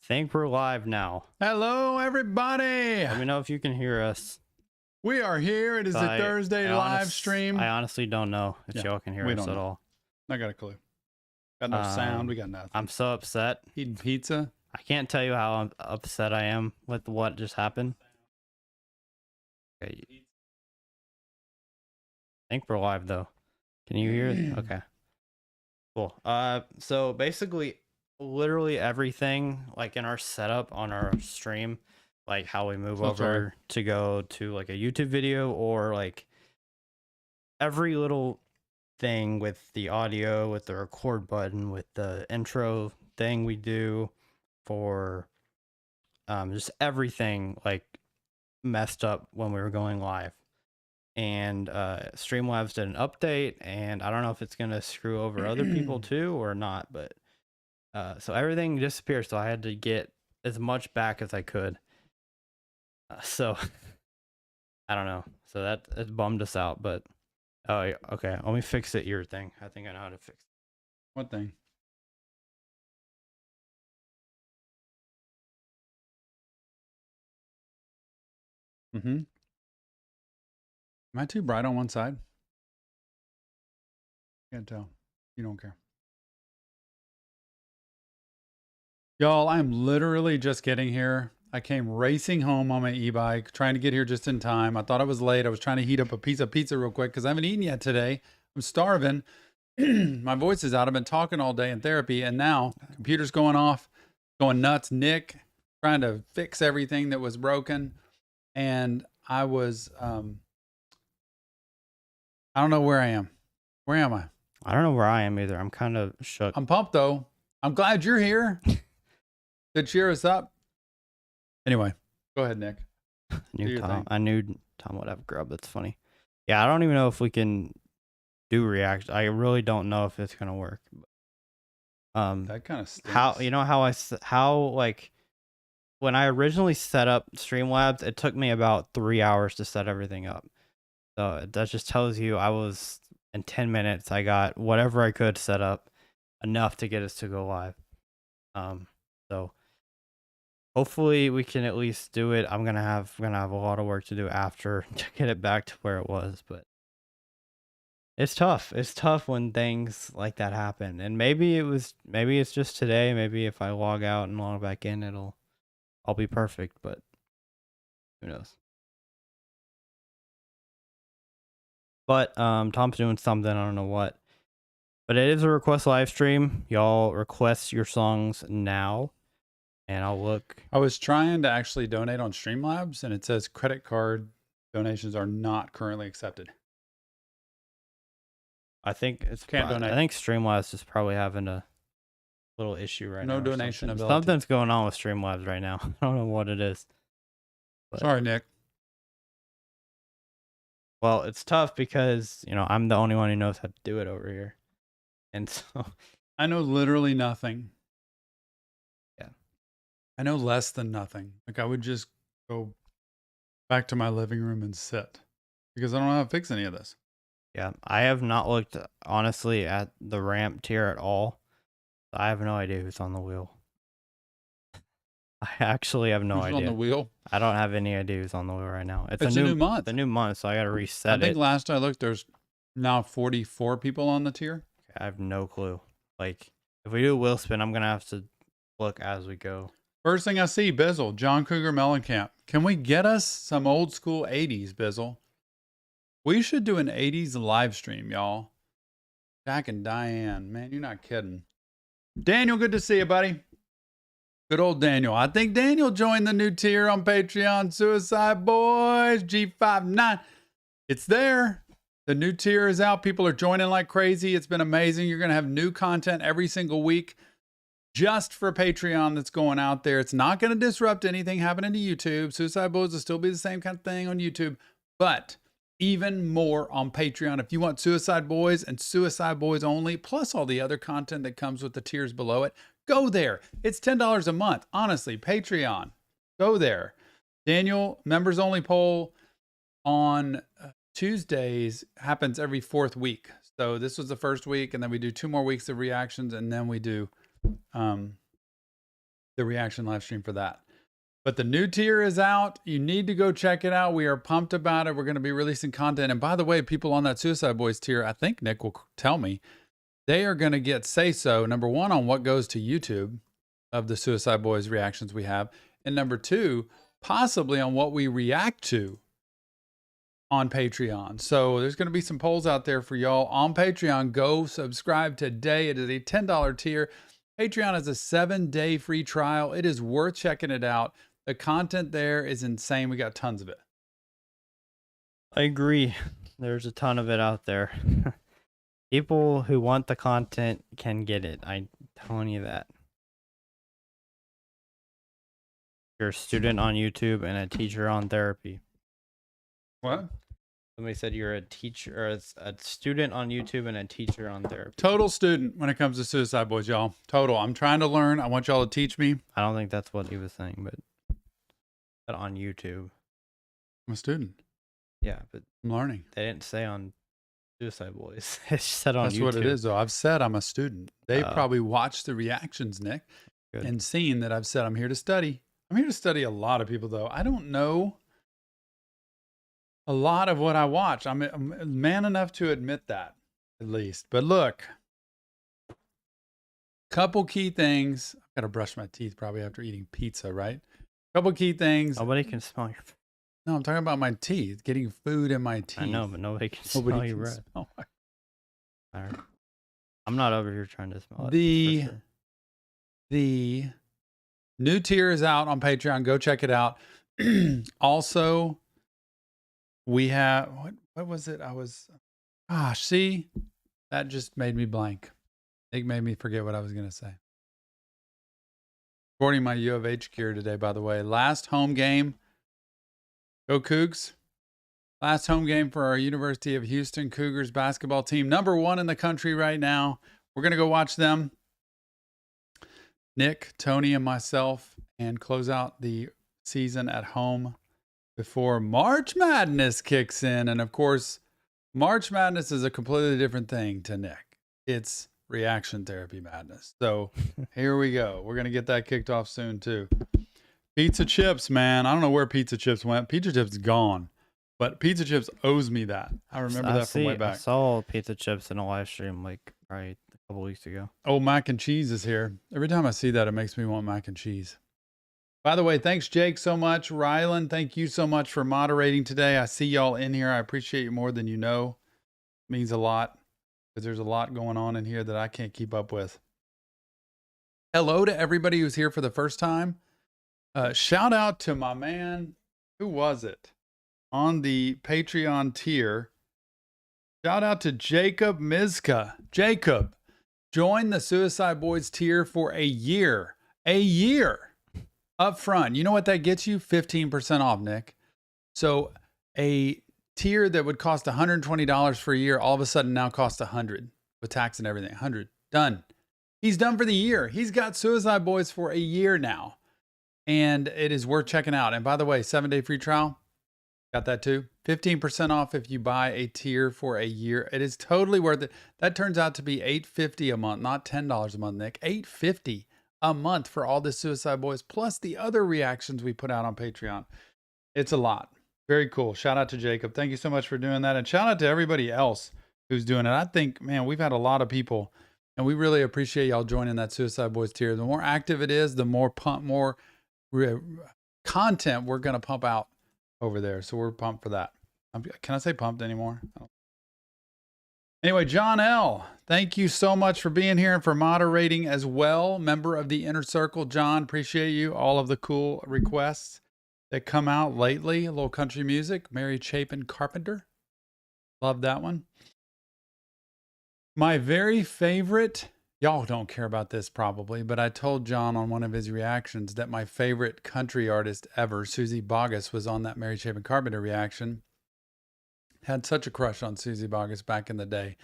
think we're live now. Hello, everybody. Let me know if you can hear us. We are here. It is a Thursday live stream. I honestly don't know if y'all can hear us at all. I got a clue. Got no sound. We got nothing. I'm so upset. Eating pizza. I can't tell you how upset I am with what just happened. Okay. I think we're live though. Can you hear it? Okay. Cool. So basically, literally everything like in our setup on our stream, like how we move over to go to like a YouTube video, or like every little thing with the audio, with the record button, with the intro thing we do for just everything like messed up when we were going live. And Streamlabs did an update, and I don't know if it's gonna screw over other people too or not, but so everything disappeared, so I had to get as much back as I could. So I don't know, so that it bummed us out. But oh, okay, let me fix the ear thing. I think I know how to fix it. What thing? Am I too bright on one side? Can't tell. You don't care. Y'all, I'm literally just getting here. I came racing home on my e-bike, trying to get here just in time. I thought I was late. I was trying to heat up a piece of pizza real quick because I haven't eaten yet today. I'm starving. My voice is out. I've been talking all day in therapy, and now computer's going off, going nuts. Nick trying to fix everything that was broken. And I was, I don't know where I am. Where am I? I don't know where I am either. I'm kind of shook. I'm pumped though. I'm glad you're here to cheer us up. Anyway, go ahead, Nick. I knew Tom would have grub. That's funny. Yeah, I don't even know if we can do react. I really don't know if it's gonna work. That kind of stinks. how like when I originally set up Streamlabs, it took me about 3 hours to set everything up. So that just tells you I was in 10 minutes. I got whatever I could set up, enough to get us to go live. So hopefully we can at least do it. I'm gonna have a lot of work to do after to get it back to where it was, but it's tough. It's tough when things like that happen. And maybe it's just today. Maybe if I log out and log back in, I'll be perfect, but who knows? But Tom's doing something, I don't know what. But it is a request live stream. Y'all request your songs now, and I'll look. I was trying to actually donate on Streamlabs, and it says credit card donations are not currently accepted. I think it's can't donate. I think Streamlabs is probably having a little issue right now. No donation ability. Something's going on with Streamlabs right now. I don't know what it is. But, sorry, Nick. Well, it's tough because, I'm the only one who knows how to do it over here. And so I know literally nothing. Yeah. I know less than nothing. Like I would just go back to my living room and sit because I don't know how to fix any of this. Yeah. I have not looked honestly at the ramp tier at all. I have no idea who's on the wheel. I actually have no idea. Who's on the wheel? I don't have any idea who's on the wheel right now. It's a new month. It's a new month, so I got to reset it. I think last I looked, there's now 44 people on the tier. I have no clue. Like, if we do a wheel spin, I'm going to have to look as we go. First thing I see, Bizzle, John Cougar Mellencamp. Can we get us some old school 80s, Bizzle? We should do an 80s live stream, y'all. Jack and Diane. Man, you're not kidding. Daniel, good to see you, buddy. Good old Daniel. I think Daniel joined the new tier on Patreon. Suicide Boys, G59. It's there. The new tier is out. People are joining like crazy. It's been amazing. You're going to have new content every single week just for Patreon that's going out there. It's not going to disrupt anything happening to YouTube. Suicide Boys will still be the same kind of thing on YouTube, but even more on Patreon. If you want Suicide Boys and Suicide Boys only, plus all the other content that comes with the tiers below it, go there. It's $10 a month. Honestly, Patreon. Go there. Daniel, members only poll on Tuesdays happens every 4th week. So this was the first week, and then we do 2 more weeks of reactions, and then we do the reaction live stream for that. But the new tier is out. You need to go check it out. We are pumped about it. We're going to be releasing content. And by the way, people on that Suicide Boys tier, I think Nick will tell me, they are going to get say-so, number one, on what goes to YouTube of the Suicide Boys reactions we have. And number two, possibly on what we react to on Patreon. So there's going to be some polls out there for y'all on Patreon. Go subscribe today. It is a $10 tier. Patreon is a 7-day free trial. It is worth checking it out. The content there is insane. We got tons of it. I agree. There's a ton of it out there. People who want the content can get it. I'm telling you that. You're a student on YouTube and a teacher on therapy. What? Somebody said you're a teacher, or a student on YouTube and a teacher on therapy. Total student when it comes to Suicide Boys, y'all. Total. I'm trying to learn. I want y'all to teach me. I don't think that's what he was saying, but on YouTube. I'm a student. Yeah, but I'm learning. they didn't say on Suicide Boys. It said on That's YouTube. what it is, though. I've said I'm a student. They've probably watched the reactions, Nick, Good. and seen that I've said I'm here to study. I'm here to study a lot of people, though. I don't know a lot of what I watch. I'm man enough to admit that, at least. But look, couple key things. I've got to brush my teeth probably after eating pizza, right? Couple key things. Nobody can smell your. No, I'm talking about my teeth, getting food in my teeth. I know, but nobody can smell Nobody your can breath. smell my- Alright. I'm not over here trying to smell it. The for sure. the new tier is out on Patreon. Go check it out. Also, we have what was it? See, that just made me blank. It made me forget what I was gonna say. Sporting my U of H gear today, by the way. Last home game. Go Cougs. Last home game for our University of Houston Cougars basketball team. #1 in the country right now. We're going to go watch them. Nick, Tony, and myself, and close out the season at home before March Madness kicks in. And of course, March Madness is a completely different thing to Nick. It's reaction therapy madness. So here we go. We're going to get that kicked off soon too. Pizza Chips, man. I don't know where Pizza Chips went. Pizza Chips is gone. But Pizza Chips owes me that. I remember that from way back. I saw Pizza Chips in a live stream like probably a couple weeks ago. Oh, mac and cheese is here. Every time I see that, it makes me want mac and cheese. By the way, thanks, Jake, so much. Rylan, thank you so much for moderating today. I see y'all in here. I appreciate you more than you know. It means a lot because there's a lot going on in here that I can't keep up with. Hello to everybody who's here for the first time. Shout out to my man. Who was it? On the Patreon tier. Shout out to Jacob Mizka. Jacob, join the Suicide Boys tier for a year. A year up front. You know what that gets you? 15% off, Nick. So a tier that would cost $120 for a year, all of a sudden now costs $100 with tax and everything. $100. Done. He's done for the year. He's got Suicide Boys for a year now. And it is worth checking out. And by the way, 7-day free trial. Got that too. 15% off if you buy a tier for a year. It is totally worth it. That turns out to be $8.50 a month, not $10 a month, Nick. $8.50 a month for all this Suicide Boys, plus the other reactions we put out on Patreon. It's a lot. Very cool. Shout out to Jacob. Thank you so much for doing that. And shout out to everybody else who's doing it. I think, man, we've had a lot of people, and we really appreciate y'all joining that Suicide Boys tier. The more active it is, the more content we're going to pump out over there. So we're pumped for that. Can I say pumped anymore? Anyway, John L., thank you so much for being here and for moderating as well. Member of the Inner Circle, John, appreciate you. All of the cool requests that come out lately. A little country music. Mary Chapin Carpenter. Love that one. My very favorite, y'all don't care about this probably, but I told John on one of his reactions that my favorite country artist ever, Susie Boggess, was on that Mary Chapin Carpenter reaction. Had such a crush on Susie Boggess back in the day,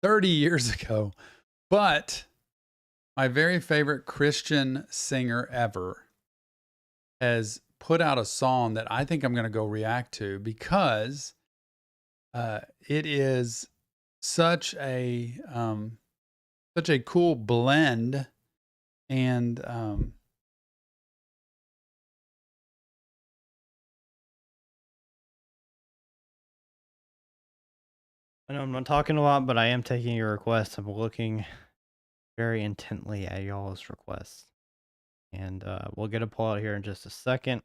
30 years ago. But my very favorite Christian singer ever has put out a song that I think I'm going to go react to because it is such a cool blend and I know I'm not talking a lot, but I am taking your requests. I'm looking very intently at y'all's requests. And we'll get a pull out here in just a second.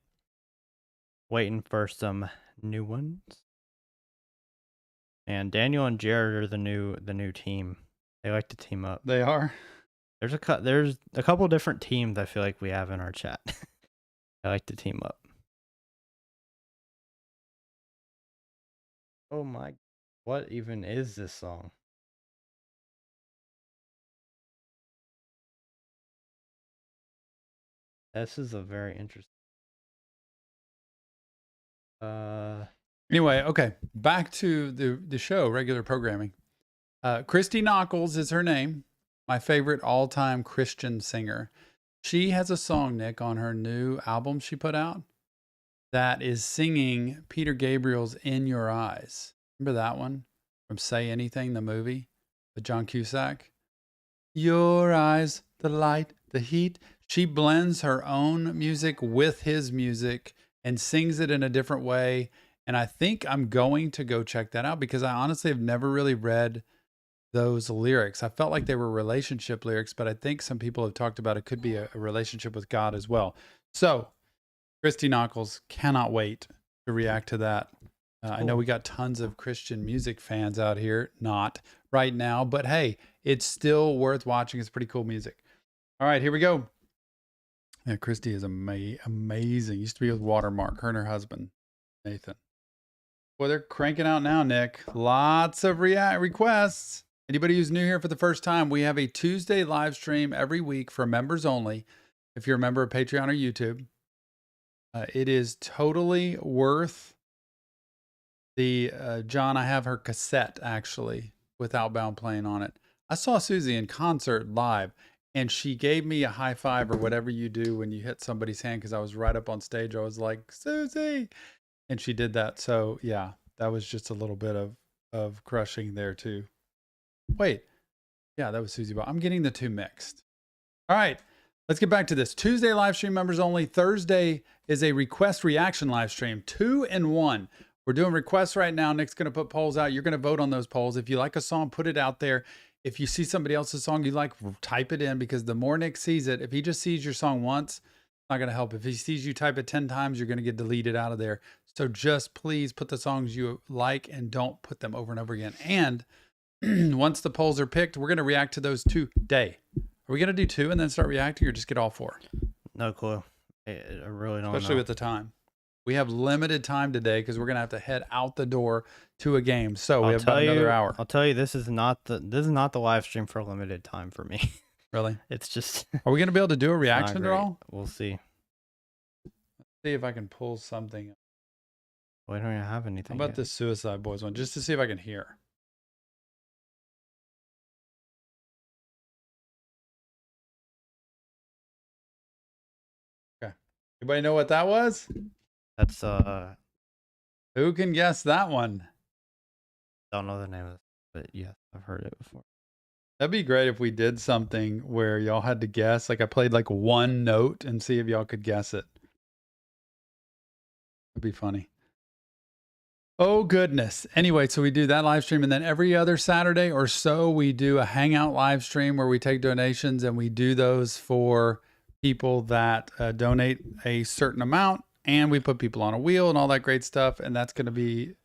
Waiting for some new ones. And Daniel and Jared are the new team. They like to team up. They are. There's a couple different teams I feel like we have in our chat. I like to team up. Oh my, what even is this song? This is a very interesting. Anyway, okay. Back to the show, regular programming. Christy Nockels is her name. My favorite all-time Christian singer. She has a song, Nick, on her new album she put out that is singing Peter Gabriel's In Your Eyes. Remember that one from Say Anything, the movie with John Cusack? Your eyes, the light, the heat. She blends her own music with his music and sings it in a different way. And I think I'm going to go check that out because I honestly have never really read those lyrics. I felt like they were relationship lyrics, but I think some people have talked about it could be a relationship with God as well. So, Christy Nockels, cannot wait to react to that. I know we got tons of Christian music fans out here, not right now, but hey, it's still worth watching. It's pretty cool music. All right, here we go. Yeah, Christy is amazing. Used to be with Watermark, her and her husband, Nathan. Boy, they're cranking out now, Nick. Lots of requests. Anybody who's new here for the first time, we have a Tuesday live stream every week for members only. If you're a member of Patreon or YouTube, it is totally worth the, John, I have her cassette actually with Outbound playing on it. I saw Susie in concert live and she gave me a high five or whatever you do when you hit somebody's hand because I was right up on stage. I was like, Susie. And she did that. So yeah, that was just a little bit of crushing there too. Wait, yeah, that was Susie Ball. I'm getting the two mixed. All right, let's get back to this. Tuesday live stream members only. Thursday is a request reaction live stream. 2 in 1. We're doing requests right now. Nick's going to put polls out. You're going to vote on those polls. If you like a song, put it out there. If you see somebody else's song you like, type it in because the more Nick sees it, if he just sees your song once, it's not going to help. If he sees you type it 10 times, you're going to get deleted out of there. So just please put the songs you like and don't put them over and over again. And once the polls are picked, we're going to react to those today. Are we going to do 2 and then start reacting or just get all 4? No clue. I really don't Especially know. with the time. We have limited time today because we're going to have to head out the door to a game. So we have about another hour. I'll tell you, this is not the live stream for a limited time for me. Really? It's just. Are we going to be able to do a reaction at all? We'll see. Let's see if I can pull something. We don't even have anything. How about this Suicide Boys one? Just to see if I can hear. Okay. Anybody know what that was? That's Who can guess that one? don't know the name of it, but yeah, I've heard it before. That'd be great if we did something where y'all had to guess. Like I played like one note and see if y'all could guess it. That'd be funny. Oh goodness. Anyway, so we do that live stream and then every other Saturday or so we do a hangout live stream where we take donations and we do those for people that donate a certain amount and we put people on a wheel and all that great stuff. And that's going to be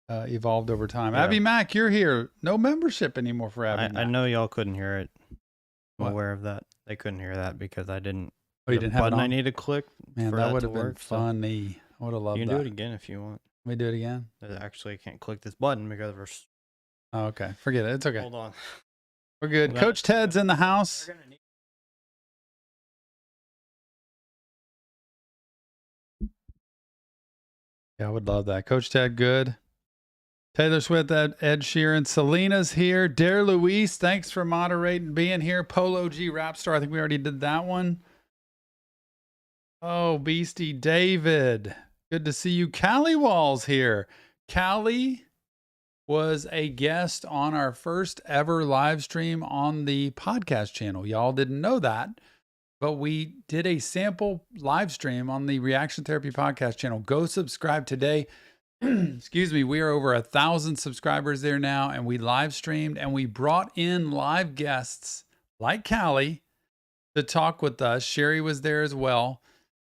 evolved over time. Yeah. Abby Mack, you're here. No membership anymore for Abby Mack. I know y'all couldn't hear it. I'm What? aware of that. They couldn't hear that because I didn't. Oh, you didn't have it button I on? need to click. Man, for that that would to have been work, so funny. I would have loved You that. can do it again if you want. Let me do it again. Actually, I can't click this button because we're. Oh, okay. Forget it. It's okay. Hold on. We're good. We're Coach Ted's in the house. We're gonna need- Yeah, I would love that. Coach Ted, good. Taylor Swift, Ed Sheeran. Selena's here. Dare Luis, thanks for moderating, being here. Polo G Rap Star, I think we already did that one. Oh, Beastie David. Good to see you. Callie Wall's here. Callie was a guest on our first ever live stream on the podcast channel. Y'all didn't know that, but we did a sample live stream on the Reaction Therapy podcast channel. Go subscribe today. excuse me, we are over 1,000 subscribers there now, and we live streamed and we brought in live guests like Callie to talk with us. Sherry was there as well,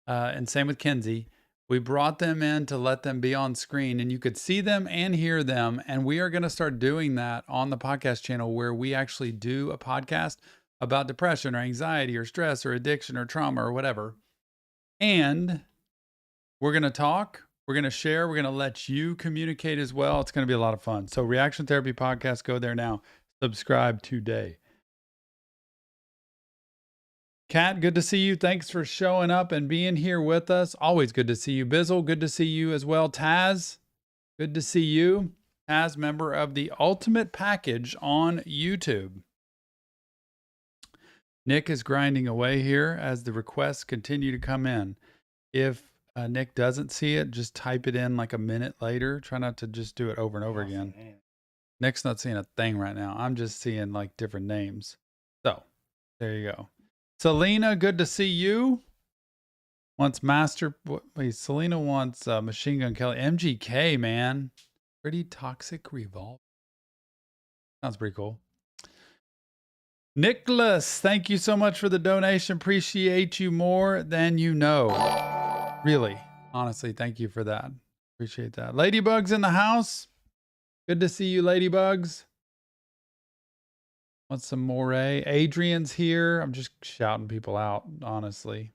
and same with Kenzie. We brought them in to let them be on screen, and you could see them and hear them. And we are going to start doing that on the podcast channel, where we actually do a podcast about depression or anxiety or stress or addiction or trauma or whatever. And we're going to talk, we're going to share, we're going to let you communicate as well. It's going to be a lot of fun. So Reaction Therapy Podcast, go there now. Subscribe today. Kat, good to see you. Thanks for showing up and being here with us. Always good to see you. Bizzle, good to see you as well. Taz, good to see you. Taz, member of the Ultimate Package on YouTube. Nick is grinding away here as the requests continue to come in. If Nick doesn't see it, just type it in like a minute later. Try not to just do it over and over again. Nick's not seeing a thing right now. I'm just seeing like different names. So there you go. Selena, good to see you. Wants Selena wants Machine Gun Kelly. MGK, man. Pretty Toxic Revolver. Sounds pretty cool. Nicholas, thank you so much for the donation. Appreciate you more than you know. Really, honestly, thank you for that. Appreciate that. Ladybug's in the house. Good to see you, Ladybugs. Want some more? Adrian's here. I'm just shouting people out, honestly.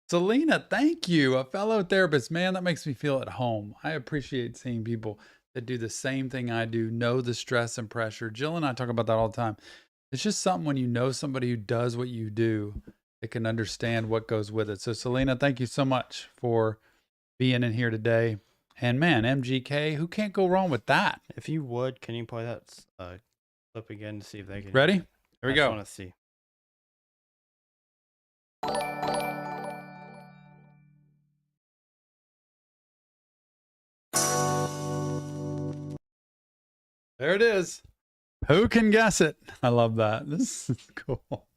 Selena, thank you. A fellow therapist. Man, that makes me feel at home. I appreciate seeing people that do the same thing I do, know the stress and pressure. Jill and I talk about that all the time. It's just something when you know somebody who does what you do, they can understand what goes with it. So Selena, thank you so much for being in here today. And man, MGK, who can't go wrong with that? If you would, can you play that clip again to see if they can... Ready? Here we go. I just want to see. There it is. Who can guess it? I love that. This is cool.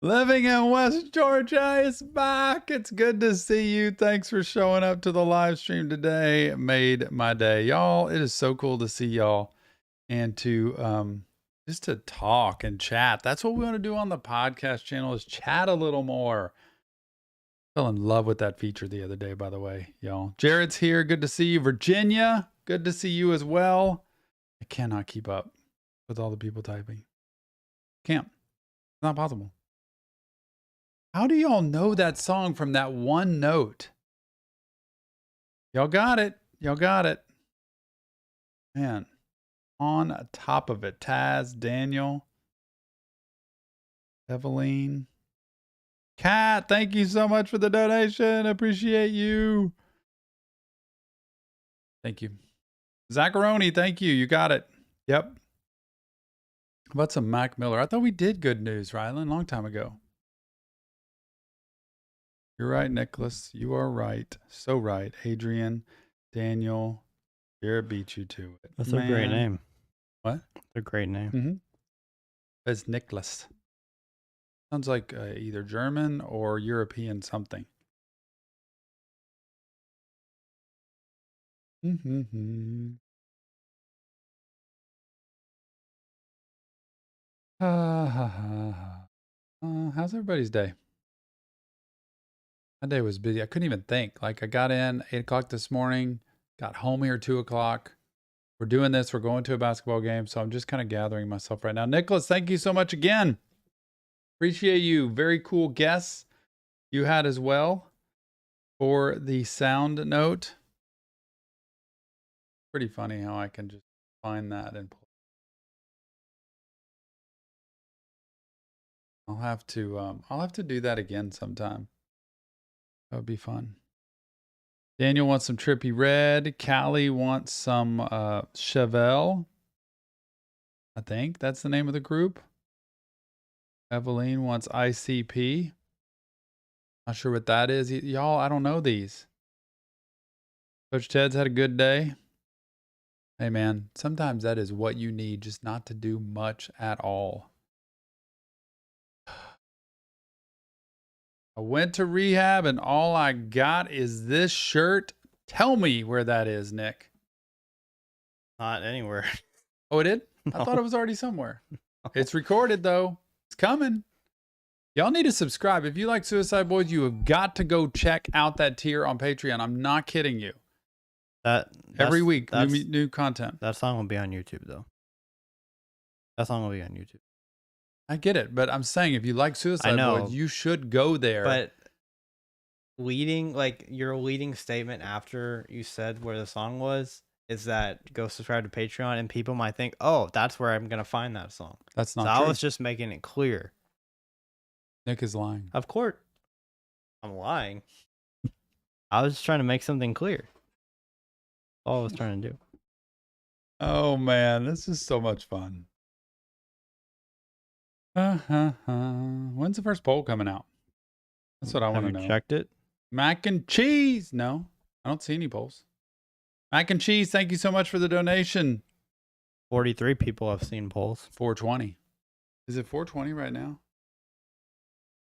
Living in West Georgia is back. It's good to see you. Thanks for showing up to the live stream today. It made my day. Y'all, it is so cool to see y'all and to just to talk and chat. That's what we want to do on the podcast channel, is chat a little more. Fell in love with that feature the other day, by the way, y'all. Jared's here. Good to see you. Virginia, good to see you as well. I cannot keep up with all the people typing. Can't. It's not possible. How do y'all know that song from that one note? Y'all got it. Y'all got it. Man, on top of it. Taz, Daniel, Eveline. Kat, thank you so much for the donation. Appreciate you. Thank you. Zacharoni, thank you. You got it. Yep. How about some Mac Miller? I thought we did good news, Rylan, a long time ago. You're right, Nicholas. You are right. So right. Adrian, Daniel, Jared beat you to it. That's a great name. What? That's a great name. Mm-hmm. It's Nicholas. Sounds like either German or European something. Mm-hmm. How's everybody's day? My day was busy. I couldn't even think. Like, I got in 8 o'clock this morning, got home here 2 o'clock. We're doing this. We're going to a basketball game. So I'm just kind of gathering myself right now. Nicholas, thank you so much again. Appreciate you. Very cool guests you had as well for the sound note. Pretty funny how I can just find that and pull. I'll have to do that again sometime. That would be fun. Daniel wants some Trippie Red. Callie wants some Chevelle. I think that's the name of the group. Eveline wants ICP. Not sure what that is. Y'all, I don't know these. Coach Ted's had a good day. Hey, man, sometimes that is what you need, just not to do much at all. I went to rehab and all I got is this shirt Tell me where that is, Nick. Not anywhere. Oh, it did? I No. thought it was already somewhere. It's recorded, though. It's coming. Y'all need to subscribe. If you like Suicide Boys, you have got to go check out that tier on Patreon. I'm not kidding you. Every week, new content. That song will be on YouTube, though. That song will be on YouTube. I get it, but I'm saying if you like Suicide Boys, you should go there. But your leading statement after you said where the song was is that go subscribe to Patreon, and people might think, oh, that's where I'm gonna find that song. That's not true. true. I was just making it clear. Nick is lying. Of course, I'm lying. I was just trying to make something clear. All I was trying to do. Oh man, this is so much fun. When's the first poll coming out? That's what I want to know. Have you checked it? Mac and cheese. No, I don't see any polls. Mac and cheese, thank you so much for the donation. 43 people have seen polls. 420. Is it 420 right now?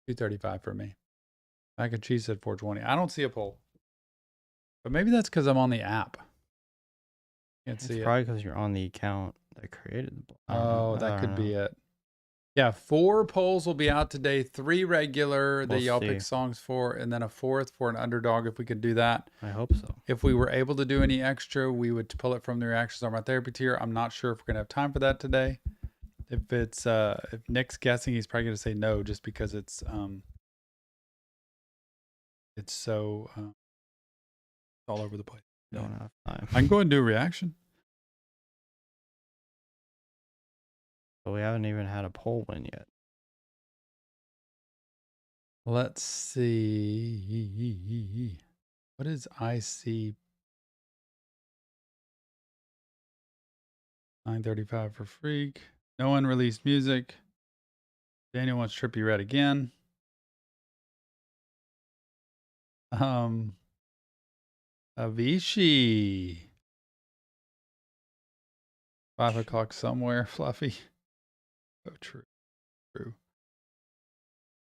235 for me. Mac and cheese said 420. I don't see a poll. But maybe that's because I'm on the app. Can't see it. It's probably because you're on the account that created the poll. Oh, that could be it. Yeah, 4 polls will be out today. 3 regular that y'all pick songs for, and then a 4th for an underdog if we could do that. I hope so. If we were able to do any extra, we would pull it from the reactions on my therapy tier. I'm not sure if we're gonna have time for that today. If it's if Nick's guessing, he's probably gonna say no, just because it's so all over the place. Don't have time. I can go and do a reaction. But we haven't even had a poll win yet. Let's see. What is IC 935 for Freak? No one released music. Daniel wants Trippie Red again. Avicii. 5 o'clock somewhere, Fluffy. Oh, true.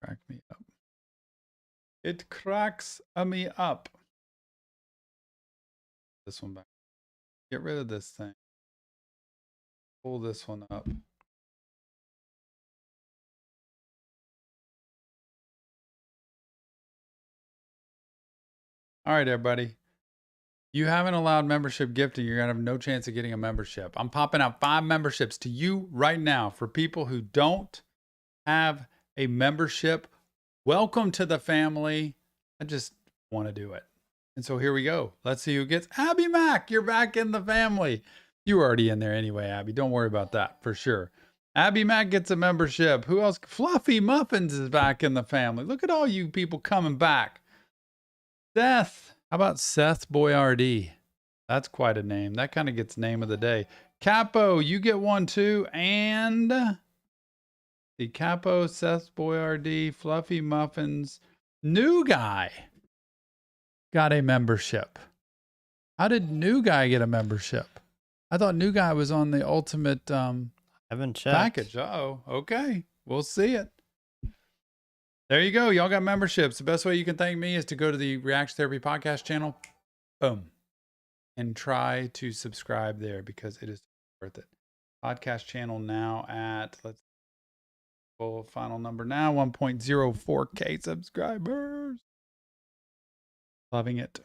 Crack me up. It cracks me up. This one back. Get rid of this thing. Pull this one up. All right, everybody. You haven't allowed membership gifting. You're going to have no chance of getting a membership. I'm popping out 5 memberships to you right now for people who don't have a membership. Welcome to the family. I just want to do it. And so here we go. Let's see who gets. Abby Mack, you're back in the family. You were already in there anyway, Abby. Don't worry about that for sure. Abby Mack gets a membership. Who else? Fluffy Muffins is back in the family. Look at all you people coming back. Seth. How about Seth Boyardee? That's quite a name. That kind of gets name of the day. Capo, you get one too. And the Capo, Seth Boyardee, Fluffy Muffins. New Guy got a membership. How did New Guy get a membership? I thought New Guy was on the ultimate haven't checked. package. Uh-oh. Okay. We'll see it. There you go. Y'all got memberships. The best way you can thank me is to go to the Reaction Therapy podcast channel. Boom. And try to subscribe there because it is worth it. Podcast channel now at, let's full final number now, 1.04K subscribers. Loving it.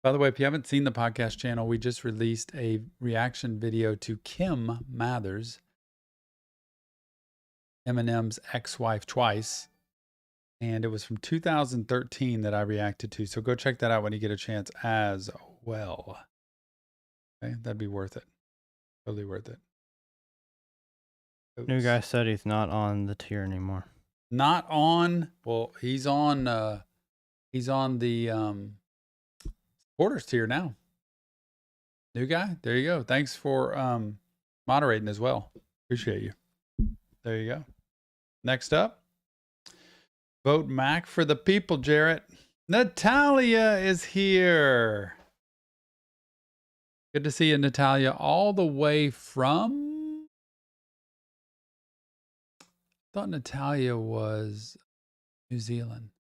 By the way, if you haven't seen the podcast channel, we just released a reaction video to Kim Mathers, Eminem's ex-wife twice, and it was from 2013 that I reacted to. So go check that out when you get a chance as well. Okay, that'd be worth it. Totally worth it. Oops. New Guy said he's not on the tier anymore. Not on. Well, he's on the supporters tier now. New Guy, there you go. Thanks for moderating as well. Appreciate you. There you go. Next up, vote Mac for the people, Jarrett. Natalia is here. Good to see you, Natalia, all the way from... I thought Natalia was New Zealand.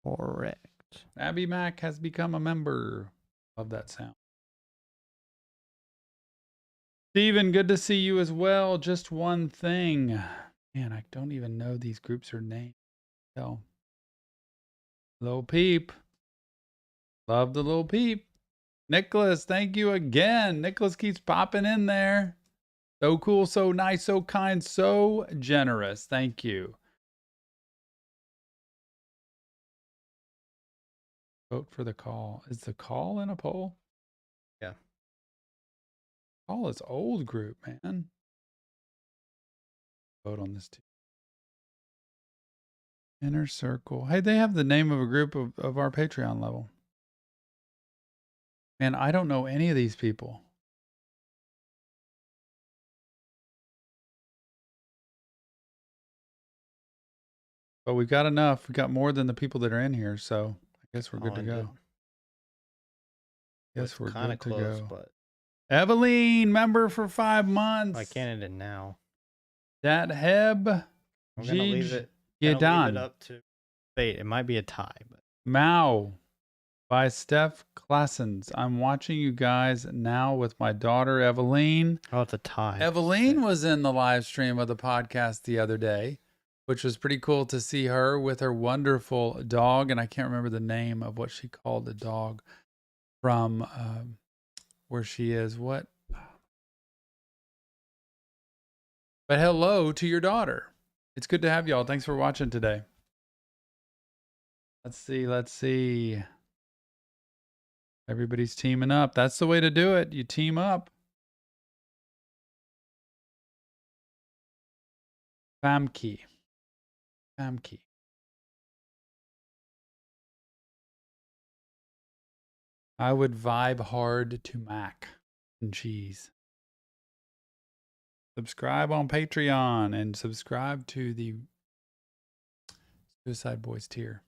Correct. Abby Mack has become a member. Love that sound. Steven, good to see you as well. Just one thing. Man, I don't even know these groups or names. So, Lil Peep. Love the Lil Peep. Nicholas, thank you again. Nicholas keeps popping in there. So cool, so nice, so kind, so generous. Thank you. Vote for the call. Is the call in a poll? Yeah. Call is old group, man. Vote on this too. Inner Circle. Hey, they have the name of a group of our Patreon level. Man, I don't know any of these people. But we've got enough. We got more than the people that are in here, so I guess we're good to go. Yes, we're good to go. But Eveline, member for 5 months. I can't end it now. That Heb. I'm gonna leave it. Yeah, Leave done. it up to fate. It might be a tie, but Mao by Steph Classens. I'm watching you guys now with my daughter Eveline. oh, it's a tie. Eveline was in the live stream of the podcast the other day, which was pretty cool to see her with her wonderful dog. And I can't remember the name of what she called the dog from where she is. What? But hello to your daughter. It's good to have y'all. Thanks for watching today. Let's see. Everybody's teaming up. That's the way to do it. You team up. Famke. I would vibe hard to mac and cheese. Subscribe on Patreon and subscribe to the Suicide Boys tier.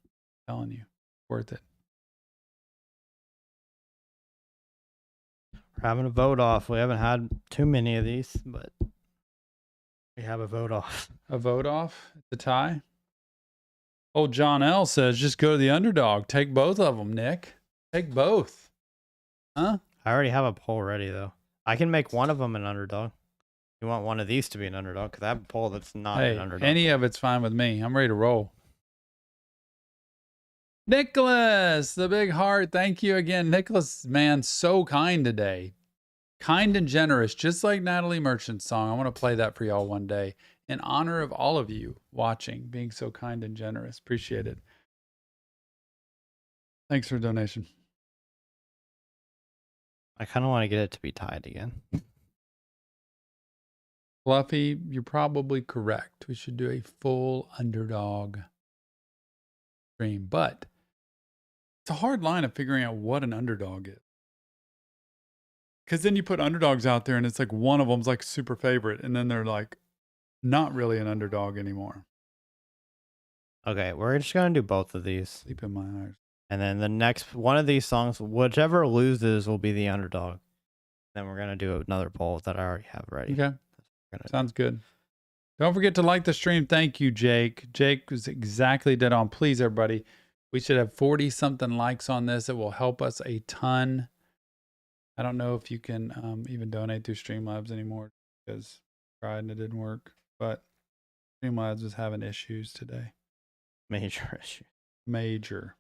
I'm telling you, worth it. We're having a vote off. We haven't had too many of these, but we have a vote off. A vote off? The tie? Old John L says, just go to the underdog. Take both of them, Nick. Take both. Huh? I already have a poll ready, though. I can make one of them an underdog. You want one of these to be an underdog? Because I have a poll that's not an underdog. Any of it's fine with me. I'm ready to roll. Nicholas, the big heart. Thank you again. Nicholas, man, so kind today. Kind and generous, just like Natalie Merchant's song. I want to play that for y'all one day in honor of all of you watching, being so kind and generous. Appreciate it. Thanks for the donation. I kind of want to get it to be tied again. Fluffy, you're probably correct. We should do a full underdog stream, but it's a hard line of figuring out what an underdog is. Because then you put underdogs out there and it's like one of them's like super favorite, and then they're like not really an underdog anymore. Okay, we're just going to do both of these. Sleep in my eyes. And then the next one of these songs, whichever loses will be the underdog. Then we're going to do another poll that I already have ready. Okay. Sounds good. Don't forget to like the stream. Thank you, Jake. Jake was exactly dead on. Please, everybody. We should have 40-something likes on this. It will help us a ton. I don't know if you can even donate through Streamlabs anymore because I tried and it didn't work. But Streamlabs was having issues today. Major issue. Major.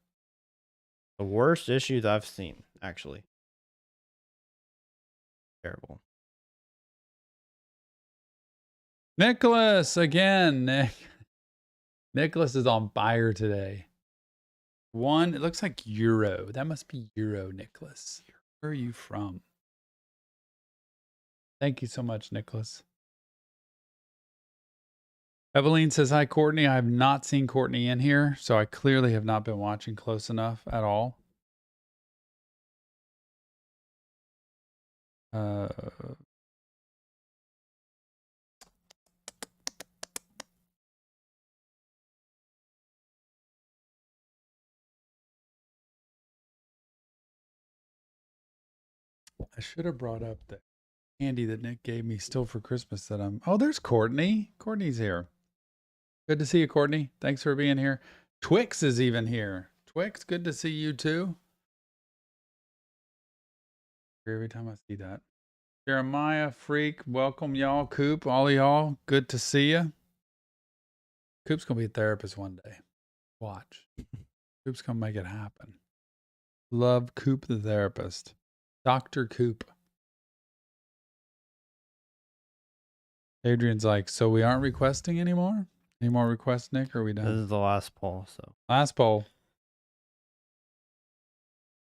The worst issues I've seen, actually. Terrible. Nicholas again. Nicholas is on fire today. It looks like Euro. That must be Euro, Nicholas. Where are you from? Thank you so much, Nicholas. Eveline says, hi, Courtney. I have not seen Courtney in here, so I clearly have not been watching close enough at all. I should have brought up the candy that Nick gave me still for Christmas that oh, there's Courtney. Courtney's here. Good to see you, Courtney. Thanks for being here. Twix is even here. Twix, good to see you too. Every time I see that. Jeremiah, Freak, welcome y'all. Coop, all of y'all, good to see you. Coop's gonna be a therapist one day. Watch. Coop's gonna make it happen. Love Coop the therapist. Dr. Coop. Adrian's like, so we aren't requesting anymore? Any more requests, Nick, or are we done? This is the last poll, so. Last poll.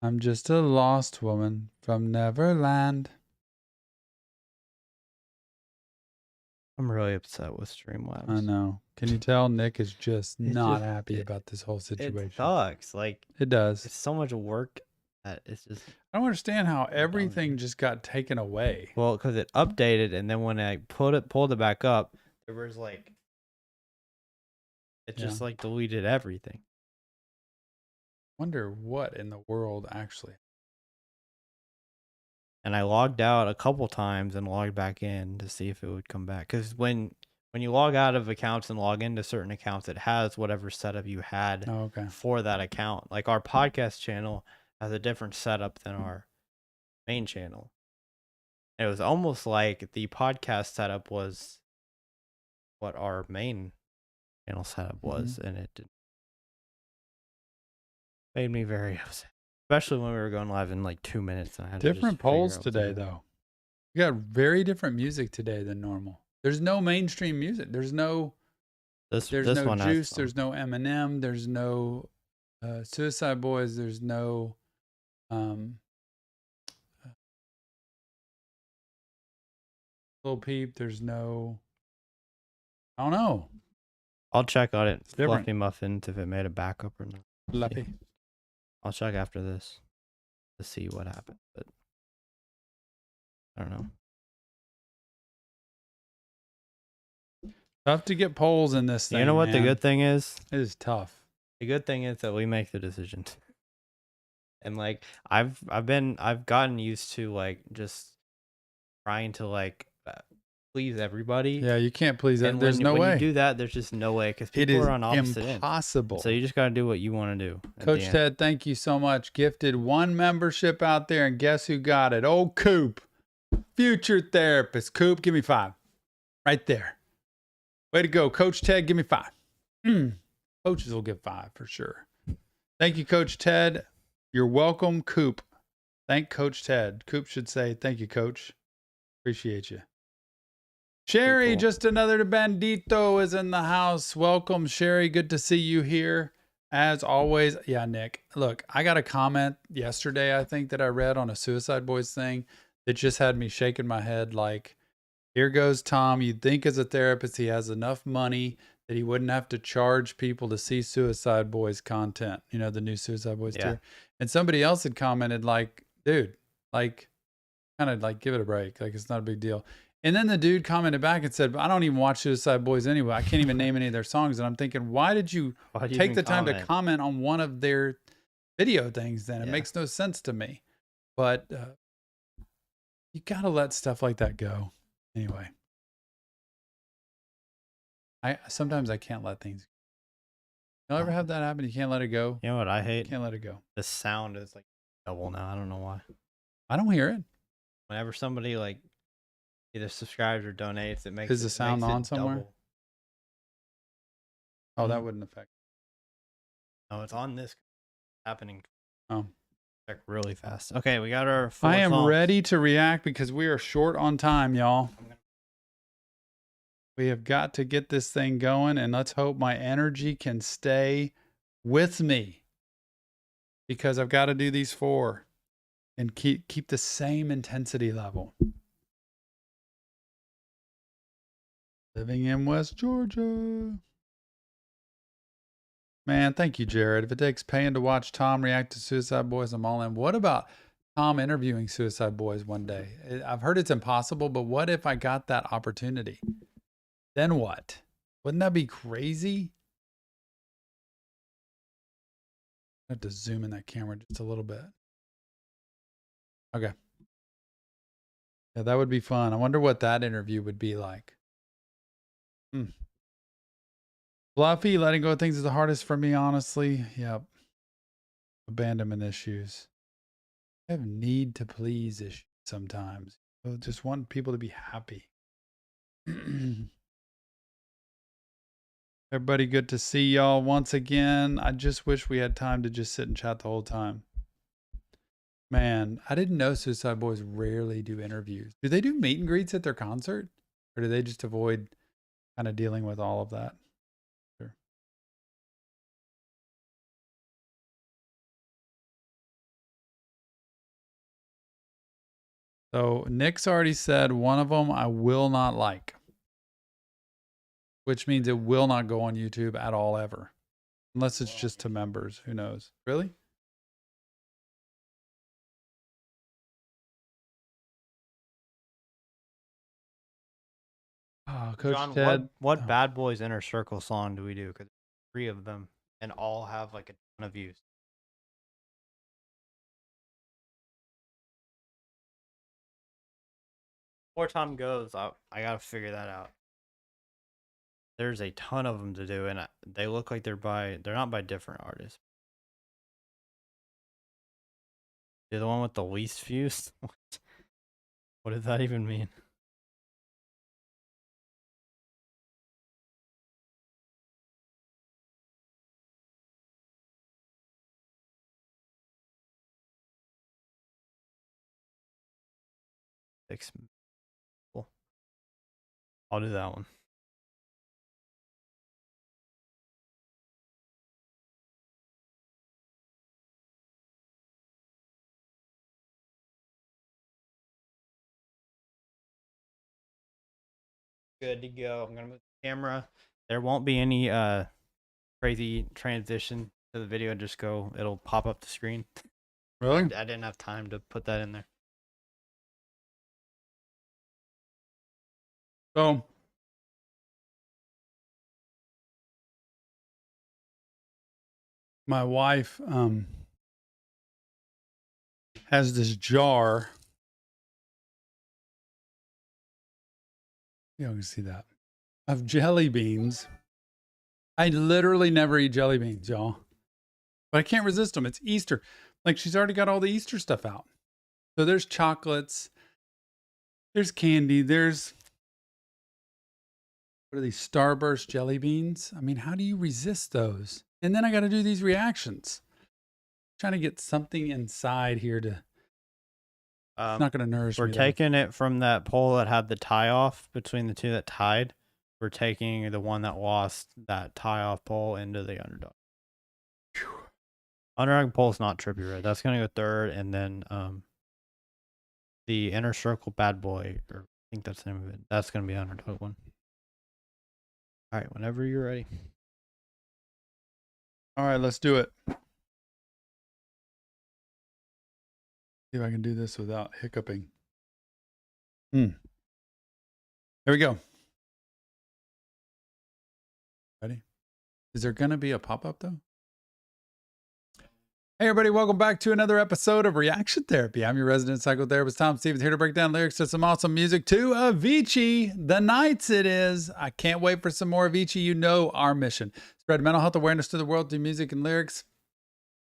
I'm just a lost woman from Neverland. I'm really upset with Streamlabs. I know. Can you tell Nick is just not just- happy about this whole situation? It sucks. Like, It does. it's so much work that it's just. I don't understand how everything just got taken away. Well, because it updated, and then when I pulled it back up, there was like. It just like deleted everything. Wonder what in the world actually. And I logged out a couple times and logged back in to see if it would come back. Because when you log out of accounts and log into certain accounts, it has whatever setup you had for that account. Like our podcast channel has a different setup than our main channel. It was almost like the podcast setup was what our main channel setup was, and it made me very upset. Especially when we were going live in like 2 minutes. And I had Different to polls today, though. We got very different music today than normal. There's no mainstream music. There's no this no one Juice. There's no Eminem. There's no Suicide Boys. There's no Lil Peep. There's no. I don't know. I'll check on it. It's different. Fluffy Muffins if it made a backup or not. Fluffy. I'll check after this to see what happened, but I don't know. Tough to get polls in this thing. You know what the good thing is? It is tough. The good thing is that we make the decisions. And like I've gotten used to like just trying to like please everybody. Yeah, you can't please them. There's no way. way. When you do that, there's just no way because people are on opposite ends. Impossible. So you just got to do what you want to do. Coach Ted, thank you so much. Gifted one membership out there, and guess who got it? Old Coop, future therapist. Coop, give me 5. Right there. Way to go. Coach Ted, give me 5. Coaches will give 5 for sure. Thank you, Coach Ted. You're welcome, Coop. Thank Coach Ted. Coop should say, thank you, Coach. Appreciate you. Sherry, cool. Just another bandito is in the house. Welcome, Sherry. Good to see you here. As always, yeah, Nick. Look, I got a comment yesterday, I think, that I read on a Suicide Boys thing that just had me shaking my head like, here goes Tom. You'd think as a therapist he has enough money that he wouldn't have to charge people to see Suicide Boys content. You know, the new Suicide Boys tour. And somebody else had commented like, dude, like, kind of like give it a break. Like, it's not a big deal. And then the dude commented back and said, I don't even watch Suicide Boys anyway. I can't even name any of their songs. And I'm thinking, why did you take the time to comment on one of their video things then? It makes no sense to me. But you got to let stuff like that go. Anyway. Sometimes I can't let things go. You ever have that happen? You can't let it go? You know what I hate? You can't let it go. The sound is like double now. I don't know why. I don't hear it. Whenever somebody like either subscribes or donates, it makes the sound on somewhere? Double. Oh, that wouldn't affect. No, it's on this happening. Oh. Check really fast. Okay, we got our 4 I am songs. ready to react because we are short on time, y'all. We have got to get this thing going, and let's hope my energy can stay with me because I've got to do these 4 and keep the same intensity level. Living in West Georgia. Man, thank you, Jared. If it takes paying to watch Tom react to Suicide Boys, I'm all in. What about Tom interviewing Suicide Boys one day? I've heard it's impossible, but what if I got that opportunity? Then what? Wouldn't that be crazy? I have to zoom in that camera just a little bit. Okay. Yeah, that would be fun. I wonder what that interview would be like. Fluffy, letting go of things is the hardest for me, honestly. Yep. Abandonment issues. I have need to please issues sometimes. I just want people to be happy. Everybody, good to see y'all once again. I just wish we had time to just sit and chat the whole time. Man, I didn't know Suicide Boys rarely do interviews. Do they do meet and greets at their concert? Or do they just avoid kind of dealing with all of that? Sure. So Nick's already said one of them I will not like, which means it will not go on YouTube at all ever. Unless it's just to members. Who knows? Really? Oh, Coach John, Ted. what Bad Boys Inner Circle song do we do? Because 3 of them and all have like a ton of views. Before time goes, I gotta figure that out. There's a ton of them to do, and they look like they're not by different artists. You're the one with the least views? What does that even mean? Cool. I'll do that one. Good to go. I'm gonna move the camera. There won't be any crazy transition to the video. Just go. It'll pop up the screen. Really? I didn't have time to put that in there. So my wife has this jar. You can see that. Of jelly beans. I literally never eat jelly beans, y'all. But I can't resist them. It's Easter. Like, she's already got all the Easter stuff out. So there's chocolates. There's candy. There's, what are these, Starburst jelly beans? I mean, how do you resist those? And then I got to do these reactions. Trying to get something inside here to, it's not going to nourish me. We're taking it from that poll that had the tie off between the two that tied. We're taking the one that lost that tie off poll into the underdog. Underdog poll is not Trippie, right? That's going to go third, and then the Inner Circle Bad Boy, or I think that's the name of it. That's going to be the underdog one. All right, whenever you're ready. All right, let's do it. See if I can do this without hiccuping. Here we go. Ready? Is there going to be a pop-up though? Hey everybody, welcome back to another episode of Reaction Therapy. I'm your resident psychotherapist, Tom Stevens, here to break down lyrics to some awesome music to Avicii. The Nights it is. I can't wait for some more Avicii. You know our mission. Spread mental health awareness to the world through music and lyrics.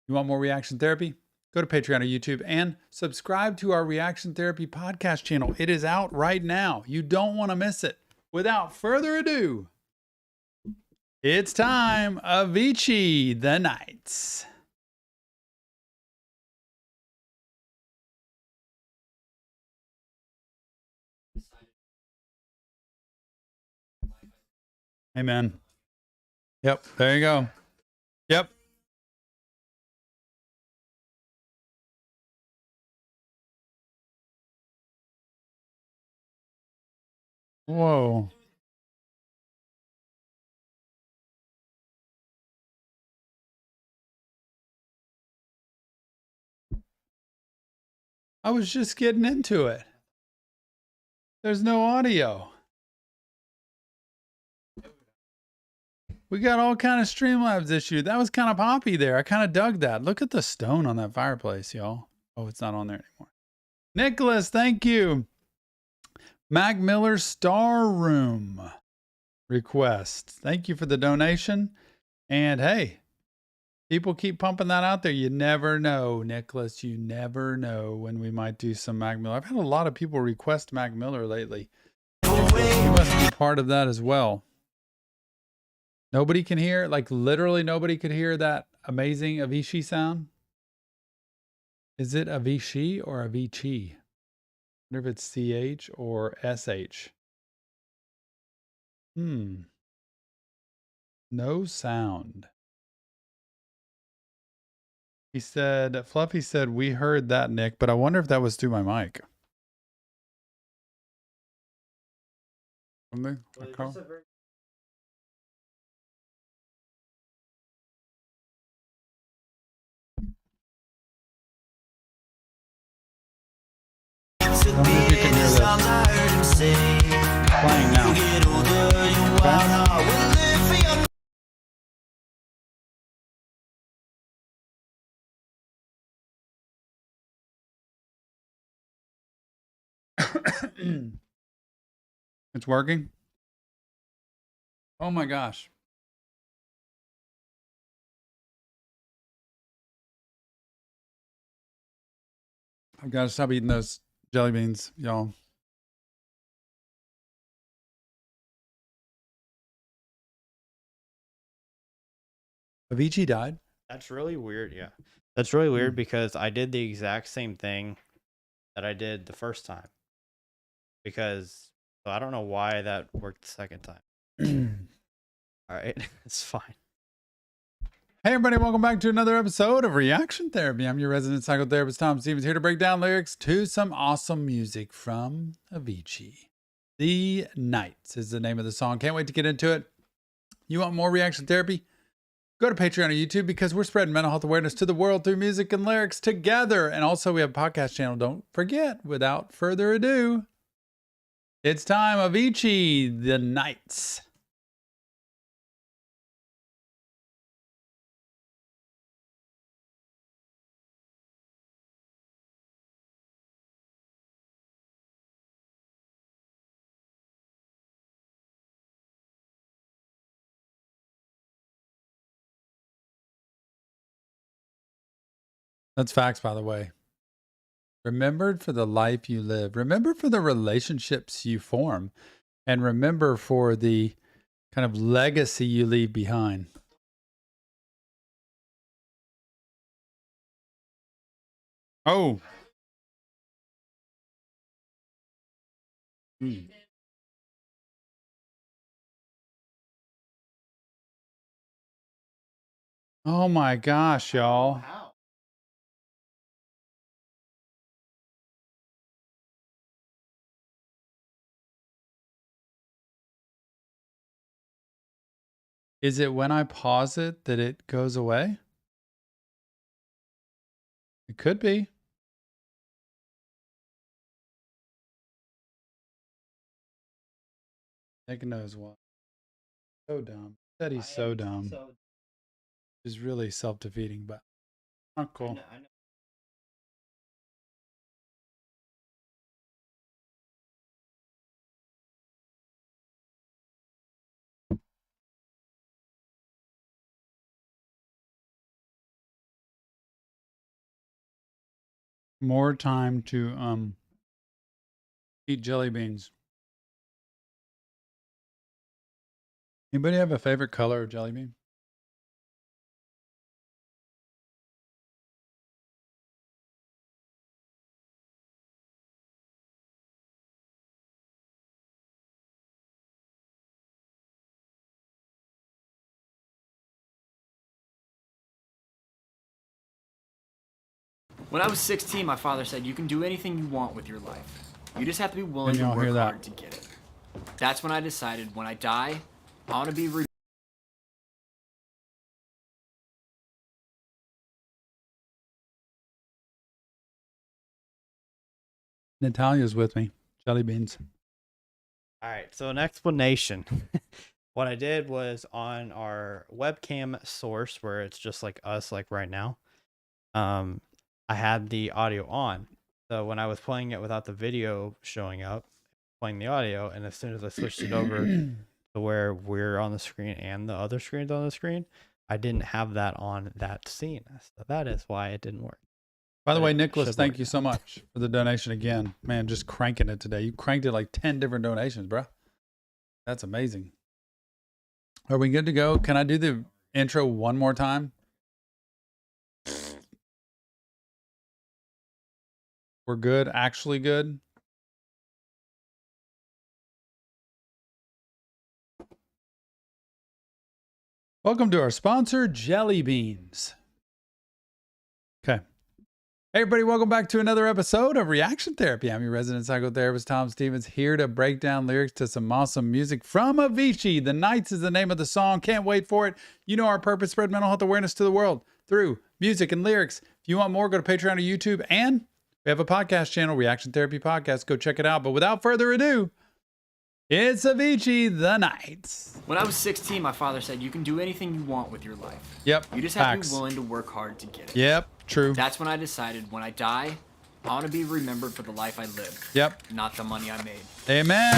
You want more Reaction Therapy? Go to Patreon or YouTube and subscribe to our Reaction Therapy podcast channel. It is out right now. You don't want to miss it. Without further ado, it's time. Avicii, The Nights. Amen. Yep, there you go. Yep. Whoa. I was just getting into it. There's no audio. We got all kind of Streamlabs issue. That was kind of poppy there. I kind of dug that. Look at the stone on that fireplace, y'all. Oh, it's not on there anymore. Nicholas, thank you. Mac Miller Star Room request. Thank you for the donation. And hey, People keep pumping that out there. You never know, Nicholas. You never know when we might do some Mac Miller. I've had a lot of people request Mac Miller lately. Nicholas, you must be part of that as well. Nobody can hear, like literally nobody could hear that amazing Avicii sound. Is it Avicii or Avicii? I wonder if it's CH or SH. No sound. He said, Fluffy said, we heard that, Nick, but I wonder if that was through my mic. I wonder if you can hear this. It's playing now. Okay. It's working? Oh my gosh. I've got to stop eating those jelly beans, y'all. Avicii died? That's really weird. Yeah. That's really weird because I did the exact same thing that I did the first time. Because so I don't know why that worked the second time. All right. It's fine. Hey everybody, welcome back to another episode of Reaction Therapy. I'm your resident psychotherapist, Tom Stevens, here to break down lyrics to some awesome music from Avicii. The Nights is the name of the song. Can't wait to get into it. You want more reaction therapy? Go to Patreon or YouTube because we're spreading mental health awareness to the world through music and lyrics together. And also we have a podcast channel. Don't forget, without further ado, it's time. Avicii, The Nights. That's facts, by the way. Remembered for the life you live. Remember for the relationships you form. And remember for the kind of legacy you leave behind. Oh. Oh my gosh, y'all. Is it when I pause it that it goes away? It could be. Nick knows what. So dumb. Said he's so dumb. It's really self-defeating, but not cool. I know. More time to eat jelly beans. Anybody have a favorite color of jelly bean? When I was 16, my father said, you can do anything you want with your life. You just have to be willing to y'all hear work that? hard to get it. That's when I decided, when I die, I want to be Natalia's with me. Jelly beans. All right. So an explanation. What I did was on our webcam source where it's just like us, like right now. I had the audio on. So when I was playing it without the video showing up, playing the audio, and as soon as I switched it over to where we're on the screen and the other screen's on the screen, I didn't have that on that scene. So that is why it didn't work. By the But way, it Nicholas, should thank work you so much for the donation again. Man, just cranking it today. You cranked it like 10 different donations, bro. That's amazing. Are we good to go? Can I do the intro one more time? We're good, actually good. Welcome to our sponsor, Jelly Beans. Okay. Hey everybody, welcome back to another episode of Reaction Therapy. I'm your resident psychotherapist, Tom Stevens, here to break down lyrics to some awesome music from Avicii. The Nights is the name of the song. Can't wait for it. You know our purpose, spread mental health awareness to the world through music and lyrics. If you want more, go to Patreon or YouTube, and we have a podcast channel, Reaction Therapy Podcast. Go check it out. But without further ado, it's Avicii, The Nights. When I was 16, my father said, you can do anything you want with your life. Yep. You just have Facts. to be willing to work hard to get it. Yep. True. That's when I decided, when I die, I want to be remembered for the life I lived. Yep. Not the money I made. Amen.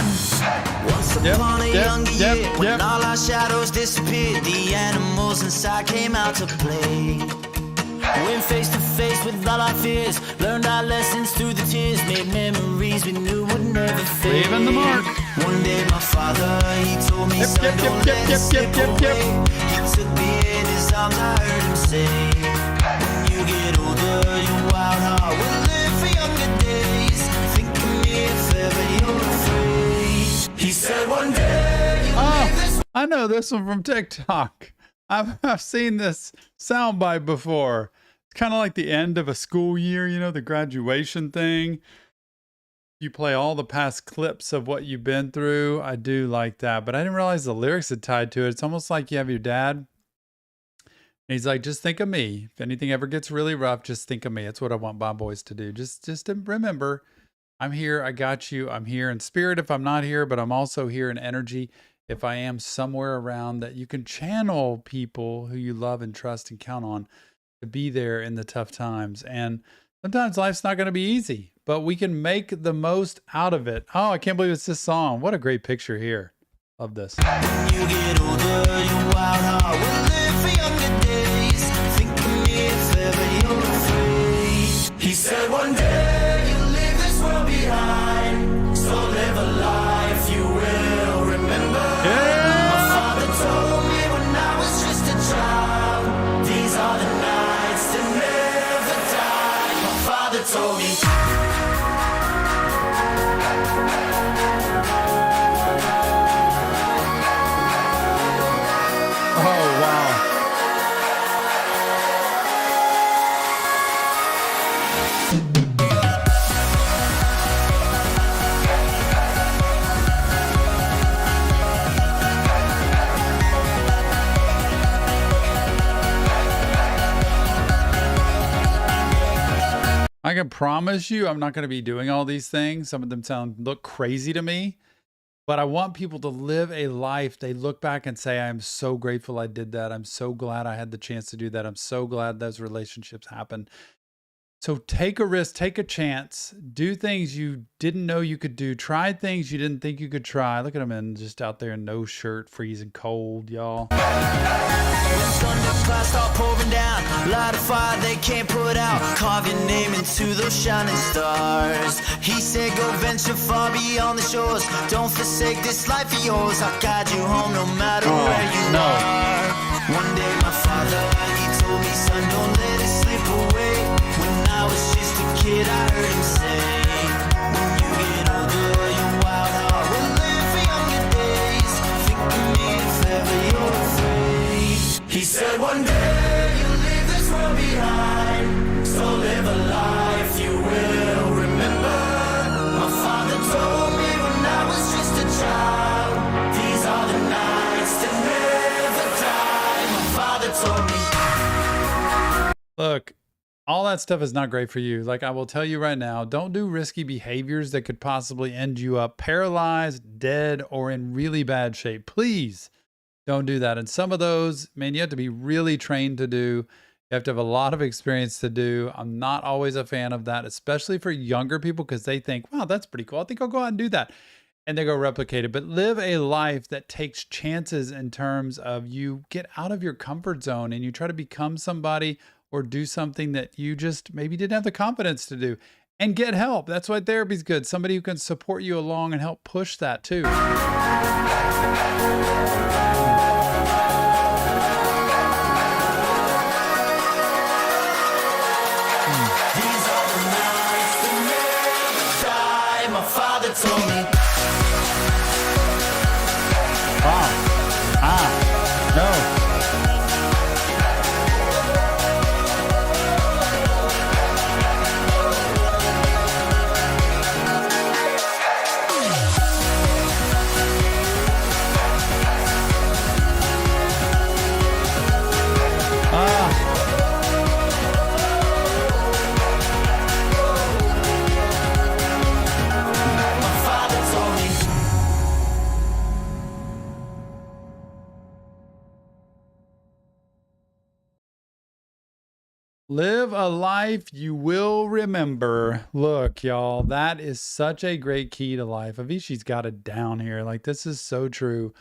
Once upon a younger year, when all our shadows disappeared, the animals inside came out to play. Went face to face with all our fears, learned our lessons through the tears, made memories we knew would never fade. Leaving the mark. One day my father, he told me, son, don't let it slip away. He took me in his arms, I heard him say, when you get older, your wild heart will live for younger days. Think of me if ever you're afraid. He said one day you'll leave this. I know this one from TikTok. I've seen this soundbite before. It's kind of like the end of a school year, you know, the graduation thing. You play all the past clips of what you've been through. I do like that, but I didn't realize the lyrics had tied to it. It's almost like you have your dad. And he's like, just think of me. If anything ever gets really rough, just think of me. That's what I want my boys to do. Just to remember, I'm here. I got you. I'm here in spirit if I'm not here, but I'm also here in energy if I am somewhere around, that you can channel people who you love and trust and count on to be there in the tough times. And sometimes life's not going to be easy, but we can make the most out of it. Oh, I can't believe it's this song. What a great picture here of this. When you get older, your wild heart will live for younger days. Think of me if ever you're afraid. He said one day you'll leave this world behind, so live a life you will remember. My father told me when I was just a child, these are the nights that never die. My father told me. Oh, wow. I can promise you I'm not going to be doing all these things. Some of them look crazy to me, but I want people to live a life they look back and say, I'm so grateful I did that. I'm so glad I had the chance to do that. I'm so glad those relationships happened. So take a risk, take a chance, do things you didn't know you could do, try things you didn't think you could try. Look at them in just out there in no shirt, freezing cold, y'all. When thunderclouds start pouring down, light a fire they can't put out, carve your name into those shining stars. He said go venture far beyond the shores, don't forsake this life of yours, I'll guide you home no matter where you are. One day my father, he told me, son, don't let it slip away. When I was just a kid, I heard him say, when you get older, your wild heart will live for younger days. Think of me if ever you're afraid. He said one day you'll leave this world behind, so live a life you will remember. My father told me when I was just a child, these are the nights that never die. My father told me. Look, all that stuff is not great for you. Like I will tell you right now, don't do risky behaviors that could possibly end you up paralyzed, dead, or in really bad shape. Please don't do that. And some of those, man, you have to be really trained to do. You have to have a lot of experience to do. I'm not always a fan of that, especially for younger people, because they think, wow, that's pretty cool. I think I'll go out and do that. and they go replicate it. But live a life that takes chances in terms of you get out of your comfort zone and you try to become somebody or do something that you just maybe didn't have the confidence to do. And get help. That's why therapy's good. Somebody who can support you along and help push that too. These are the nights that never die. My father told me. No. Live a life you will remember. Look, y'all, that is such a great key to life. Avicii's got it down here. Like, this is so true.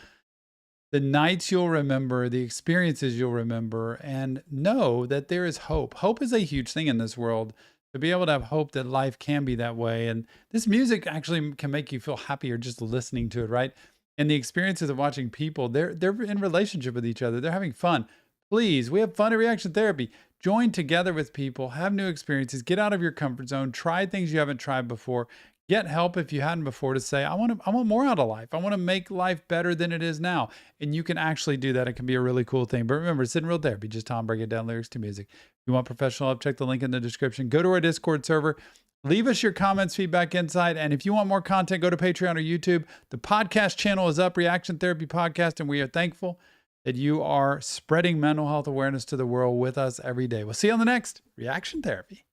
The nights you'll remember, the experiences you'll remember, and know that there is hope. Hope is a huge thing in this world. To be able to have hope that life can be that way. And this music actually can make you feel happier just listening to it, right? And the experiences of watching people, they're in relationship with each other. They're having fun. Please, we have fun at Reaction Therapy. Join together with people, have new experiences, get out of your comfort zone, try things you haven't tried before, get help if you hadn't before to say, I want more out of life. I want to make life better than it is now. And you can actually do that. It can be a really cool thing. But remember, it's in real therapy, just Tom breaking down lyrics to music. If you want professional help, check the link in the description. Go to our Discord server. Leave us your comments, feedback, insight. And if you want more content, go to Patreon or YouTube. The podcast channel is up, Reaction Therapy Podcast, and we are thankful that you are spreading mental health awareness to the world with us every day. We'll see you on the next Reaction Therapy.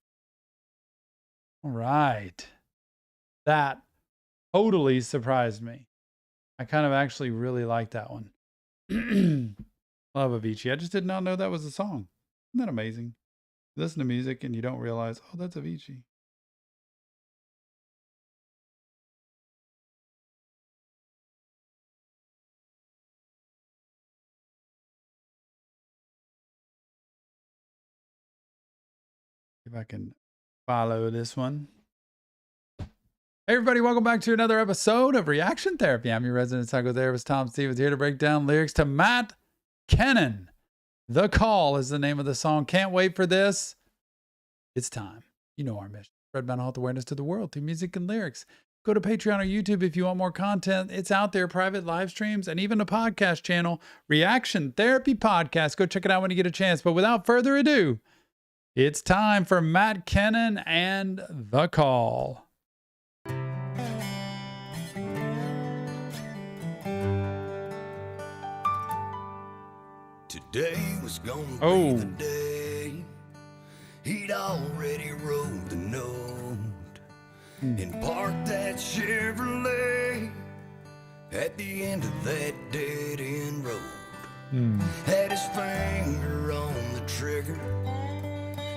All right. That totally surprised me. I kind of actually really like that one. Love Avicii. I just did not know that was a song. Isn't that amazing? You listen to music and you don't realize, oh, that's Avicii. If I can follow this one. Hey everybody, welcome back to another episode of Reaction Therapy. I'm your resident psychotherapist, Tom Stevens, here to break down lyrics to Matt Kennon. The Call is the name of the song. Can't wait for this. It's time. You know our mission. Spread mental health awareness to the world through music and lyrics. Go to Patreon or YouTube if you want more content. It's out there, private live streams, and even a podcast channel, Reaction Therapy Podcast. Go check it out when you get a chance. But without further ado, it's time for Matt Kennon and The Call. Today was gonna Oh. be the day. He'd already wrote the note and parked that Chevrolet at the end of that dead-end road. Had his finger on the trigger,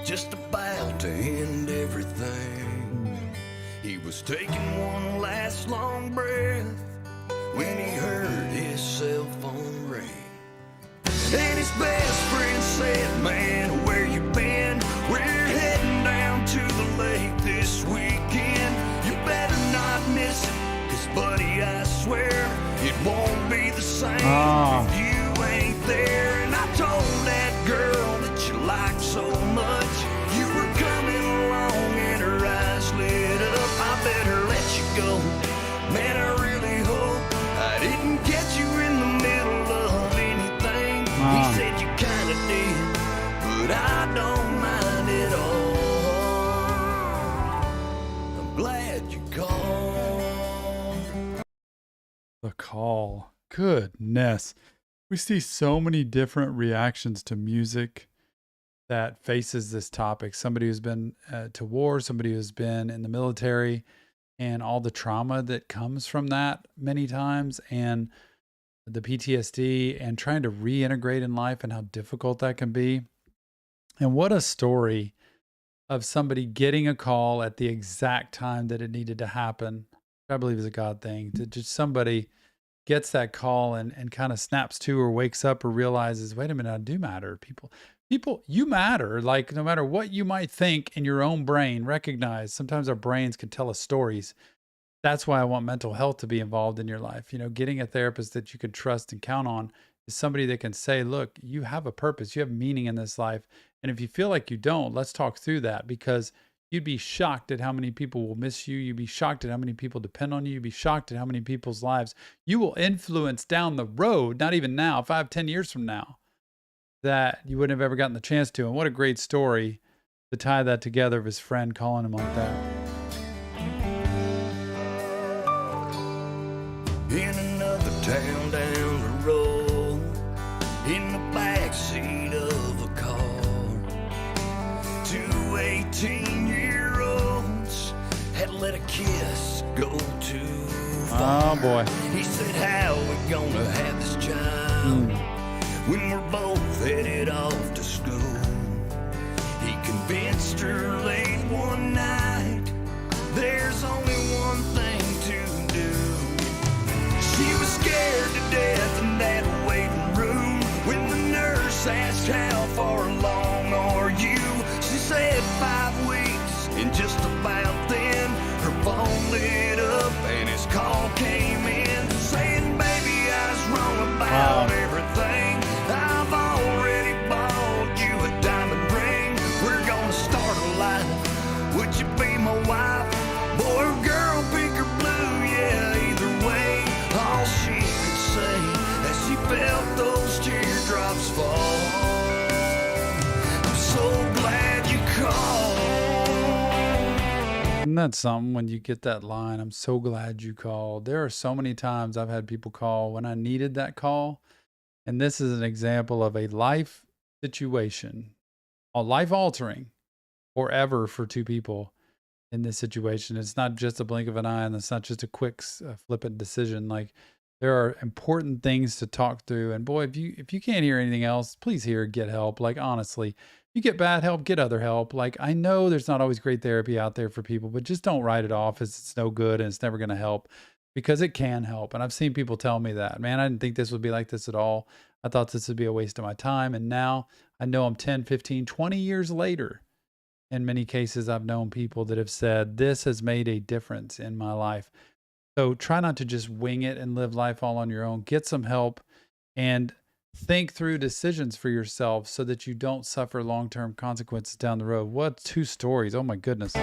just about to end everything. He was taking one last long breath when he heard his cell phone ring. And his best friend said, man, where you been? We're heading down to the lake this weekend. You better not miss it, 'cause buddy, I swear it won't be the same if you ain't there. And I told that girl that you liked so much, you were coming along and her eyes lit up. I better let you go, man, I really hope I didn't get you in the middle of anything. He said you kinda did, but I don't mind at all. I'm glad you called. The Call. Goodness. We see so many different reactions to music that faces this topic. Somebody who's been to war, somebody who's been in the military, and all the trauma that comes from that many times, and the PTSD, and trying to reintegrate in life and how difficult that can be. And what a story of somebody getting a call at the exact time that it needed to happen. I believe is a God thing, to just somebody gets that call and kind of snaps to or wakes up or realizes, wait a minute, I do matter. People, you matter. Like no matter what you might think in your own brain, recognize sometimes our brains can tell us stories. That's why I want mental health to be involved in your life. You know, getting a therapist that you can trust and count on is somebody that can say, look, you have a purpose, you have meaning in this life. And if you feel like you don't, let's talk through that, because you'd be shocked at how many people will miss you. You'd be shocked at how many people depend on you. You'd be shocked at how many people's lives you will influence down the road, not even now, 5, 10 years from now, that you wouldn't have ever gotten the chance to. And what a great story to tie that together of his friend calling him like that. In another town down the road, in the backseat of a car, 2 18-year-olds had let a kiss go too far. Oh boy. He said, how we gonna have this child when we're both headed off to school? He convinced her late one night, there's only one thing to do. She was scared to death in that waiting room when the nurse asked, how far along are you? She said 5 weeks, and just about then her phone lit up and his call came in saying, baby, I was wrong about everything. I've already bought you a diamond ring. We're gonna start a life. Would you be my wife? Boy or girl, pink or blue, yeah, either way. All she could say as she felt those teardrops fall, I'm so glad you called. Isn't that something when you get that line, I'm so glad you called? There are so many times I've had people call when I needed that call. And this is an example of a life situation, a life altering forever for 2 people in this situation. It's not just a blink of an eye, and it's not just a quick flippant decision. Like there are important things to talk through. And boy, if you can't hear anything else, please get help. Like honestly, you get bad help, get other help. Like I know there's not always great therapy out there for people, but just don't write it off as it's no good and it's never going to help, because it can help. And I've seen people tell me that, man, I didn't think this would be like this at all. I thought this would be a waste of my time. And now I know I'm 10, 15, 20 years later. In many cases, I've known people that have said, this has made a difference in my life. So try not to just wing it and live life all on your own. Get some help and think through decisions for yourself so that you don't suffer long-term consequences down the road. What 2 stories. Oh my goodness.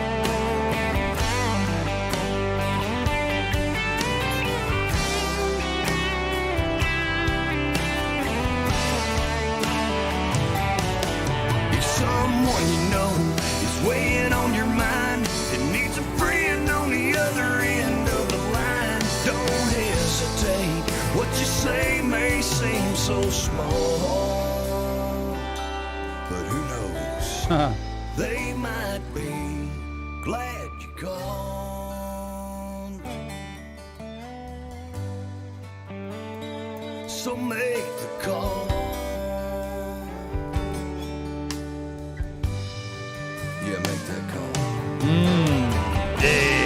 If someone you know is weighing on your mind and needs a friend on the other end of the line, don't hesitate. What you say may seem so small, but who knows? They might be glad you called. So make the call. Yeah, make that call. Yeah.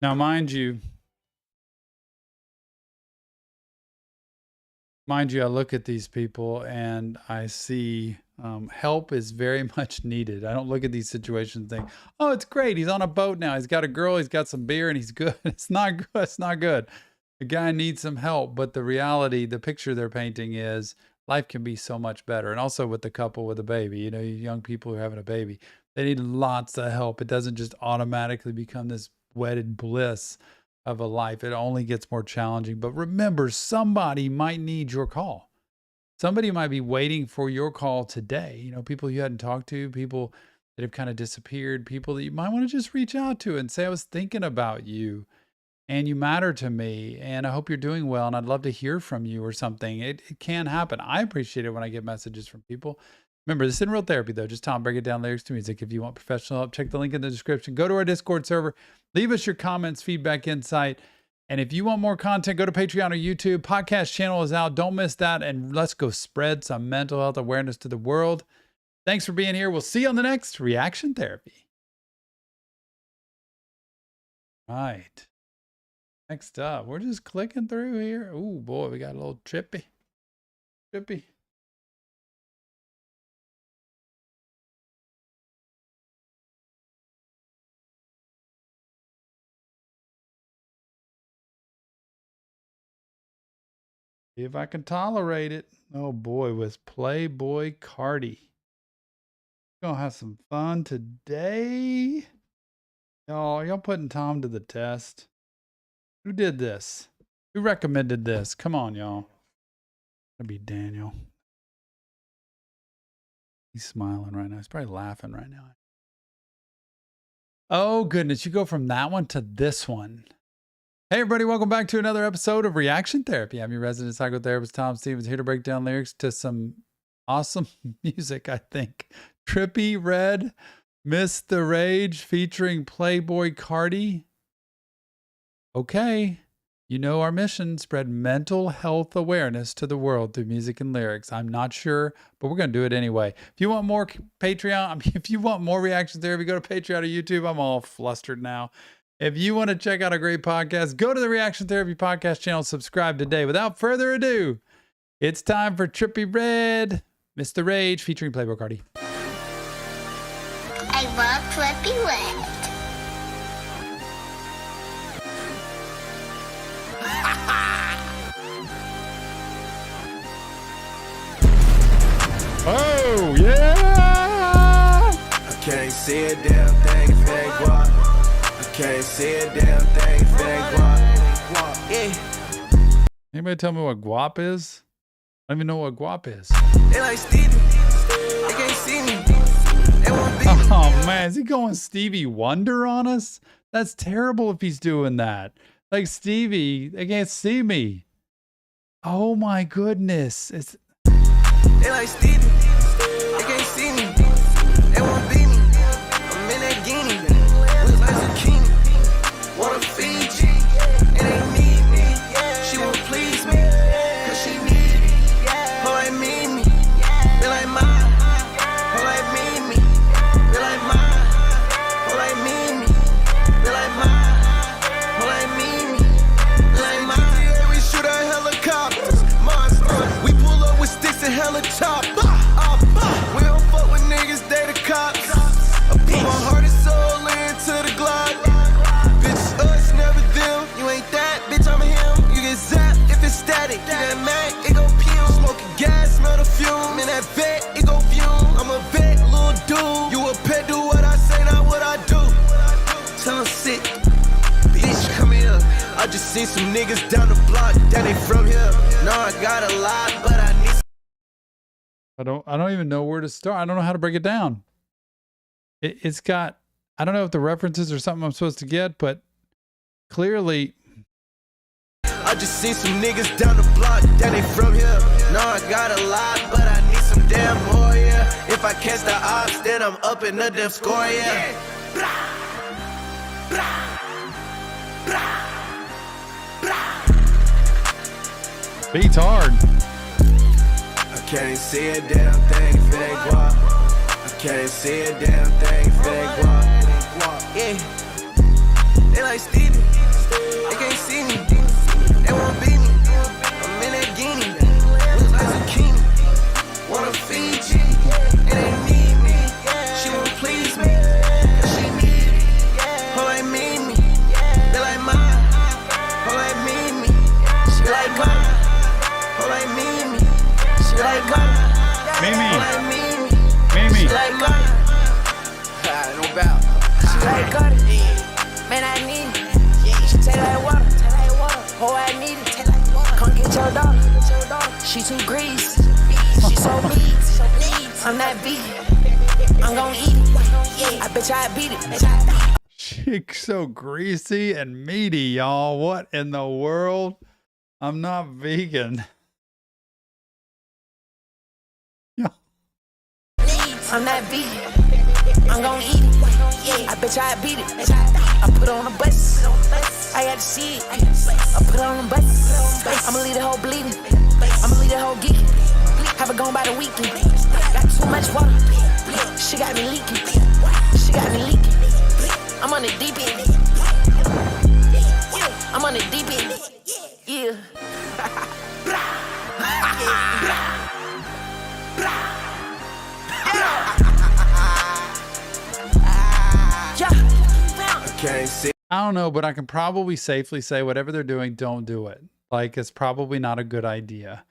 Now, mind you, I look at these people and I see help is very much needed. I don't look at these situations and think, oh, it's great. He's on a boat now. He's got a girl. He's got some beer and he's good. It's not good. It's not good. The guy needs some help. But the reality, the picture they're painting is life can be so much better. And also with the couple with a baby, you know, young people who are having a baby, they need lots of help. It doesn't just automatically become this wedded bliss of a life. It only gets more challenging. But remember, somebody might need your call. Somebody might be waiting for your call today. You know, people you hadn't talked to, people that have kind of disappeared, people that you might want to just reach out to and say, I was thinking about you and you matter to me and I hope you're doing well and I'd love to hear from you or something. It can happen. I appreciate it when I get messages from people. Remember, this isn't real therapy, though. Just Tom break it down lyrics to music. If you want professional help, check the link in the description. Go to our Discord server. Leave us your comments, feedback, insight. And if you want more content, go to Patreon or YouTube. Podcast channel is out. Don't miss that. And let's go spread some mental health awareness to the world. Thanks for being here. We'll see you on the next Reaction Therapy. Right. Next up, we're just clicking through here. Oh, boy, we got a little Trippie. Trippie. If I can tolerate it. Oh boy, with Playboy Cardi. Gonna have some fun today. Y'all putting Tom to the test. Who did this? Who recommended this? Come on, y'all. That'd be Daniel. He's smiling right now. He's probably laughing right now. Oh goodness, you go from that one to this one. Hey everybody, welcome back to another episode of Reaction Therapy. I'm your resident psychotherapist, Tom Stevens, here to break down lyrics to some awesome music, I think. Trippie Red, Miss the Rage, featuring Playboy Cardi. Okay, you know our mission, spread mental health awareness to the world through music and lyrics. I'm not sure, but we're going to do it anyway. If you want more Patreon, if you want more Reaction Therapy, go to Patreon or YouTube. I'm all flustered now. If you want to check out a great podcast, go to the Reaction Therapy podcast channel, subscribe today. Without further ado, it's time for Trippie Red, Miss the Rage, featuring Playboy Cardi. I love Trippie Red. Oh, yeah! I can't see a damn thing if it ain't guap. I can't see a damn thing if it ain't guap. Yeah. Anybody tell me what guap is? I don't even know what guap is. They like Stevie. They can't see me. They won't beat me. Oh man, is he going Stevie Wonder on us? That's terrible if he's doing that. Like Stevie, they can't see me. Oh my goodness. It's They like Stevie. They can't see me. They won't beat me. I'm in that guinea. Look like zucchini. Wanna feed you. And they need me. She won't please me. Cause she need me. Her like me. They like mine. Her like me. They like mine. Her like me. They like mine. Her like me. They like mine. We shoot our helicopters. Monsters. We pull up with sticks and helicopters. We don't fuck with niggas, they the cops. I put my heart and soul into the Glock. Bitch, us, never them. You ain't that, bitch, I'm him. You get zapped if it's static. You get mad, it go fume. Smoking gas, smell the fume. In that vet, it go fume. I'm a vet, little dude. You a pet, do what I say, not what I do. Sound sick. Bitch, come here. I just seen some niggas down the block. That they from here. No, I got a lot, but I need. I don't even know where to start. I don't know how to break it down. It's got, I don't know if the references are something I'm supposed to get, but clearly. I just seen some niggas down the block, that they from here. No, I got a lot, but I need some damn more, yeah. If I catch the ops, then I'm up in the damn score, yeah. Beats hard. I can't see a damn thing if it ain't guap. I can't see a damn thing if it ain't guap. Yeah. They like Stevie. They can't see me. They won't beat me. I'm in that guinea. Look like zucchini. Wanna feed you. And they need me. She won't please me. Cause she need me. Her like me. They like mine. Her like me. She like mine. Her like me. She like mine. Mimi. Her like me. Mimi. She like mine. No doubt. She like Cardi, man, I need it. She taste like water, oh, I need it. Come get your daughter, she too greasy. She so mean, I'm not vegan. I'm gon' eat it, I bet you I beat it. She's so greasy and meaty, y'all. What in the world? I'm not vegan. I'm that beat. I'm gon' eat it. I bet you I beat it. I put on a bus. I got to see it. I put on a bus. I'ma leave the whole bleeding. I'ma leave the whole geeking. Have it gone by the weekend. Got too much water. She got me leaking. She got me leaking. I'm on the deep end. I'm on the deep end. Yeah. I don't know, but I can probably safely say whatever they're doing, don't do it. Like, it's probably not a good idea.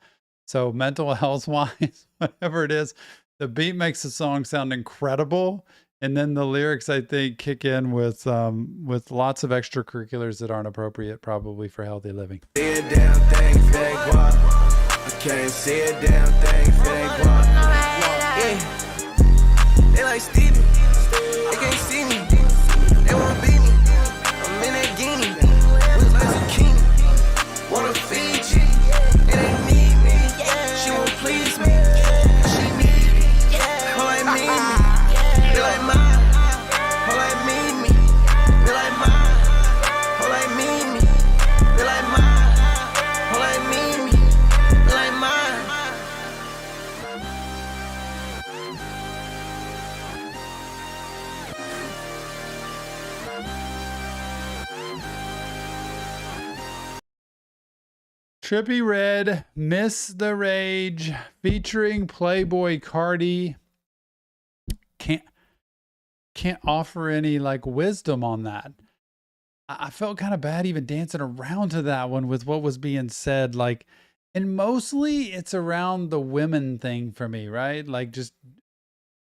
So mental health wise, whatever it is, the beat makes the song sound incredible. And then the lyrics, I think, kick in with lots of extracurriculars that aren't appropriate, probably for healthy living. See a damn thing, fake walk. I can't see a damn thing, fake walk. Yeah. They like Stevie. They can't see me. They won't beat me. I'm in that guinea. Looks like zucchini. Wanna feed you. It ain't need me. She won't please me. She need me. Oh, I need me. They like mine. Oh, I need me. They like mine. Oh, I need me. They like mine. Oh, I need me. They like mine. Trippie Red, Miss the Rage, featuring Playboy Cardi. Can't offer any like wisdom on that. I felt kind of bad even dancing around to that one with what was being said. Like, and mostly it's around the women thing for me, right? Like, just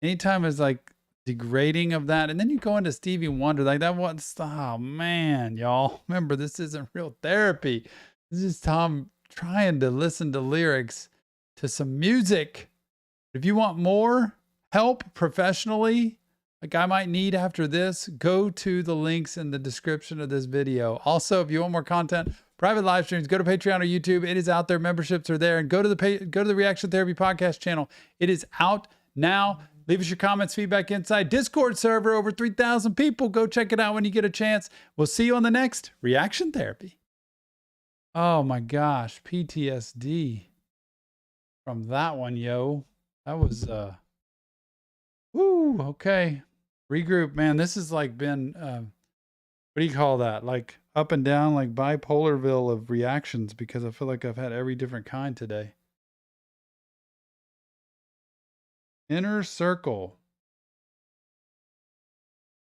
anytime it's like degrading of that. And then you go into Stevie Wonder, like that was, oh man, y'all. Remember, this isn't real therapy. This is Tom trying to listen to lyrics to some music. If you want more help professionally, like I might need after this, go to the links in the description of this video. Also, if you want more content, private live streams, go to Patreon or YouTube. It is out there. Memberships are there. And go to the Reaction Therapy podcast channel. It is out now. Leave us your comments, feedback inside. Discord server, over 3,000 people. Go check it out when you get a chance. We'll see you on the next Reaction Therapy. Oh my gosh, PTSD from that one, yo. That was, woo, okay. Regroup, man. This has like been, what do you call that? Like up and down, like bipolarville of reactions, because I feel like I've had every different kind today. Inner Circle.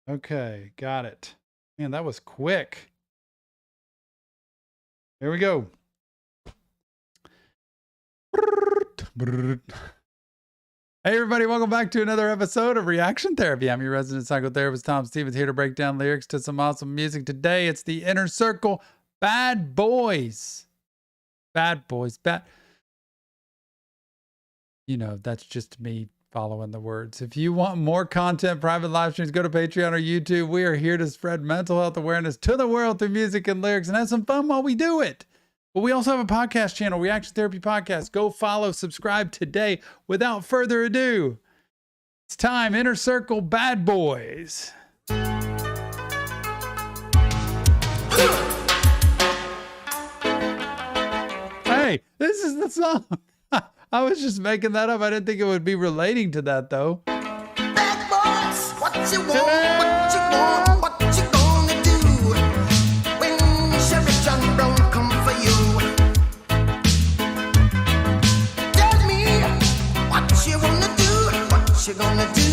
Okay, got it. Man, that was quick. Here we go. Hey everybody, welcome back to another episode of Reaction Therapy. I'm your resident psychotherapist, Tom Stevens, here to break down lyrics to some awesome music. Today, it's the Inner Circle, Bad Boys. Bad Boys, bad. You know, that's just me following the words. If you want more content, private live streams, go to Patreon or YouTube. We are here to spread mental health awareness to the world through music and lyrics and have some fun while we do it. But we also have a podcast channel, Reaction Therapy Podcast. Go follow, subscribe today. Without further ado, it's time, Inner Circle, Bad Boys. Hey, this is the song. I was just making that up. I didn't think it would be relating to that, though. Bad boys, what you want, what you want, what you gonna do when Sheriff John Brown come for you? Tell me what you wanna do, what you gonna do?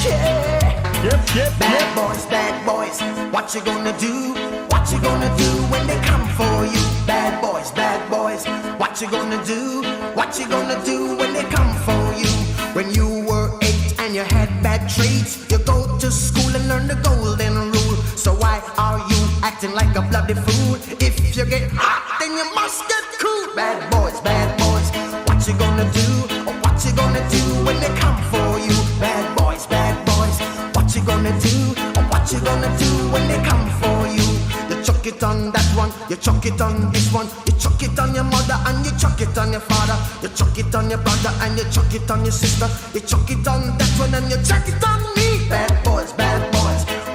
Yeah. Bad boys, what you gonna do? What you gonna do when they come for you? Bad boys, what you gonna do? What you gonna do when they come for you? When you were 8 and you had bad traits, you go to school and learn the golden rule. So why are you acting like a bloody fool? If you get hot, then you must get cool. Bad boys, what you gonna do? What you gonna do when they come for you? Bad boys, what you gonna do? What you gonna do when they come for you? You chuck it on that one, you chuck it on this one, you chuck it on your mother and you chuck it on your father, you chuck it on your brother and you chuck it on your sister, you chuck it on that one and you chuck it on me. Bad boys,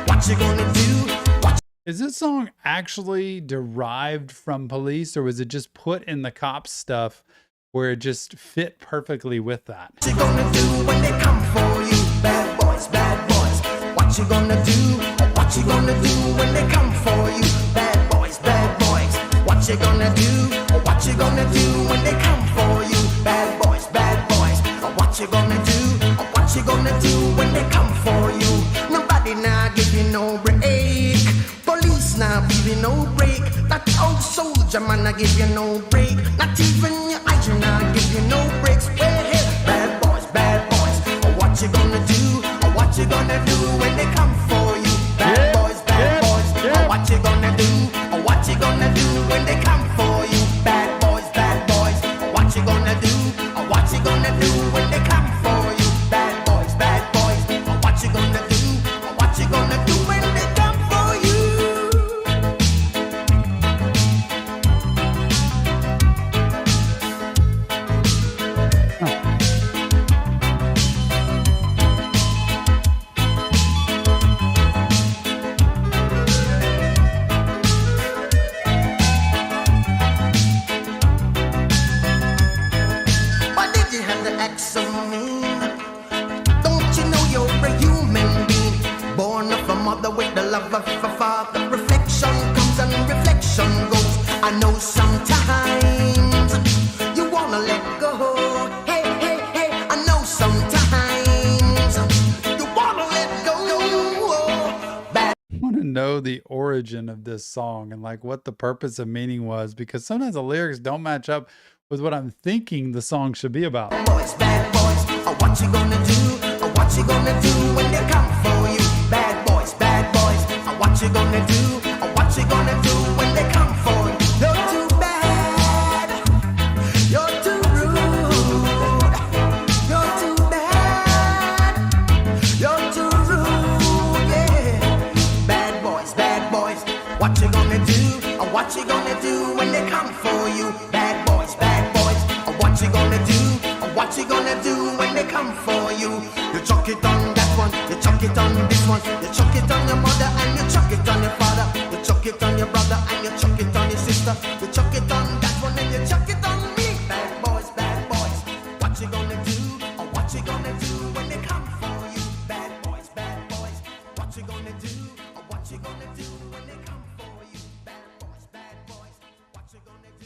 what you gonna do? Is this song actually derived from Police, or was it just put in the Cops stuff where it just fit perfectly with that? What you gonna do when they come for you? Bad boys, what you gonna do? What you gonna do when they come for you? Bad boys, what you gonna do? What you gonna do when they come for you? Bad boys, what you gonna do? What you gonna do when they come for you? Nobody now give you no break. Police now give you no break. That old soldier man I give you no break. Not even your eyes now give you no breaks. Well, hey, bad boys, what you gonna do? What you gonna do when they come for you? Bad boys, what you gonna do? What you gonna do when they come for you? Bad boys, what you gonna do? What you gonna do when they come for you? Bad boys, what you gonna do? What you gonna do when they come for you? Why did you have the axe of me? Don't you know you're a human being? Born of a mother with the love of a father. Reflection comes and reflection goes. I know sometimes you wanna let go. Hey, I know sometimes you wanna let go. Bad I want to know the origin of this song and like what the purpose and meaning was, because sometimes the lyrics don't match up with what I'm thinking the song should be about. boys, what you gonna do? What you gonna do when they come for you? Bad boys, what you gonna do? What you gonna do when they come for you? You're too bad, you're too rude, you're too bad, you're too rude, yeah. Bad boys, what you gonna do? What you gonna do when they come for you? Bad boys, what you gonna do? What you gonna do when they come for you? You chuck it on that one, you chuck it on this one, you chuck it on your mother and you chuck it on your father, you chuck it on your brother and you chuck it on your sister, you chuck it on that one and you chuck it on me. Bad boys, what you gonna do? What you gonna do when they come for you? Bad boys, what you gonna do? What you gonna do when they come for you? Bad boys, what you gonna do?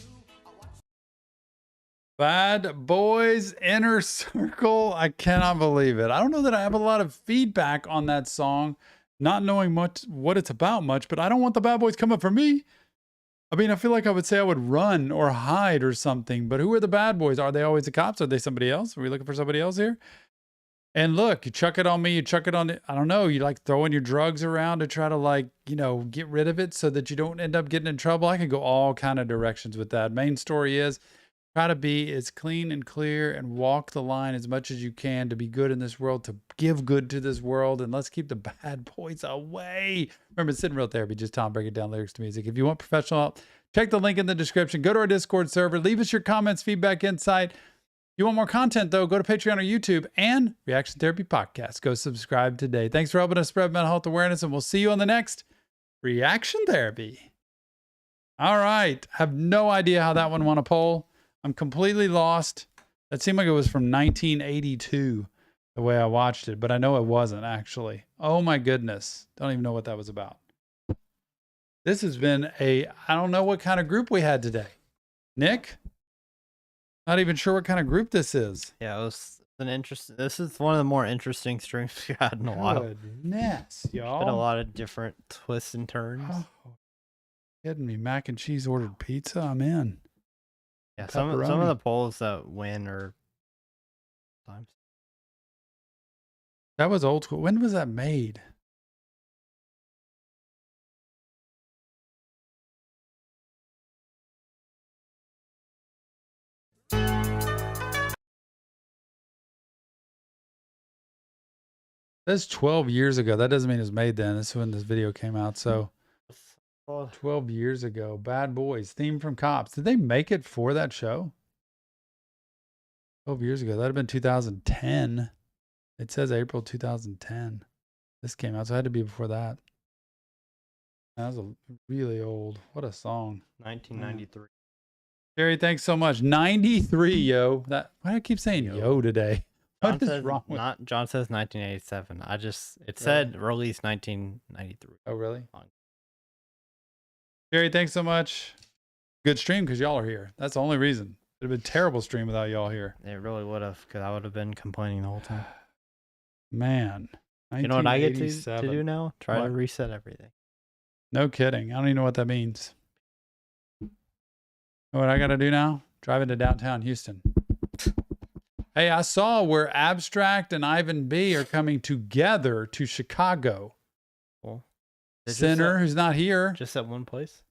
Bad Boys Inner Circle. I cannot believe it. I don't know that I have a lot of feedback on that song, not knowing much what it's about much, but I don't want the bad boys coming for me. I mean, I feel like I would say I would run or hide or something, but who are the bad boys? Are they always the cops? Are they somebody else? Are we looking for somebody else here? And look, you chuck it on me, you chuck it on, I don't know, you like throwing your drugs around to try to like, you know, get rid of it so that you don't end up getting in trouble. I could go all kind of directions with that. Main story is, try to be as clean and clear and walk the line as much as you can to be good in this world, to give good to this world, and let's keep the bad boys away. Remember, it's Sitting Real Therapy, just Tom breaking down lyrics to music. If you want professional help, check the link in the description. Go to our Discord server. Leave us your comments, feedback, insight. If you want more content, though, go to Patreon or YouTube and Reaction Therapy Podcast. Go subscribe today. Thanks for helping us spread mental health awareness, and we'll see you on the next Reaction Therapy. All right. I have no idea how that one won a poll. I'm completely lost. That seemed like it was from 1982, the way I watched it, but I know it wasn't actually. Oh my goodness. Don't even know what that was about. This has been I don't know what kind of group we had today. Nick? Not even sure what kind of group this is. Yeah, it was an interesting. This is one of the more interesting streams we had in a while. Goodness, y'all. Been a lot of different twists and turns. Oh, kidding me. Mac and cheese ordered pizza. I'm in. Yeah, some of the polls that win are times. That was old school. When was that made? That's 12 years ago. That doesn't mean it was made then. That's when this video came out. So 12 years ago. Bad Boys. Theme from Cops. Did they make it for that show? 12 years ago. That'd have been 2010. It says April 2010. This came out, so it had to be before that. That was a really old. What a song. 1993. Jerry, thanks so much. 93, yo. Why do I keep saying yo today? What is wrong with John says 1987. It said release 1993. Oh, really? Jerry, thanks so much. Good stream because y'all are here. That's the only reason. It'd have been a terrible stream without y'all here. It really would have, because I would have been complaining the whole time. Man. You know what I get to do now? Try to reset everything. No kidding. I don't even know what that means. You know what I got to do now? Drive into downtown Houston. Hey, I saw where Abstract and Ivan B are coming together to Chicago. Well, Sinner, who's not here. Just at one place?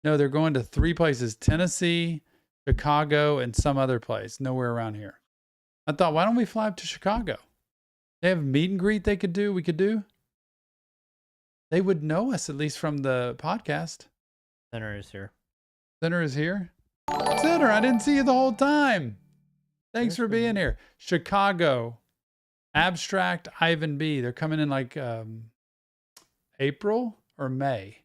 No, they're going to 3 places: Tennessee, Chicago, and some other place. Nowhere around here. I thought, why don't we fly up to Chicago? They have a meet and greet we could do. They would know us, at least from the podcast. Sinner is here. Sinner is here? Sinner, I didn't see you the whole time. Thanks for being here. Chicago, Abstract, Ivan B. They're coming in like April or May.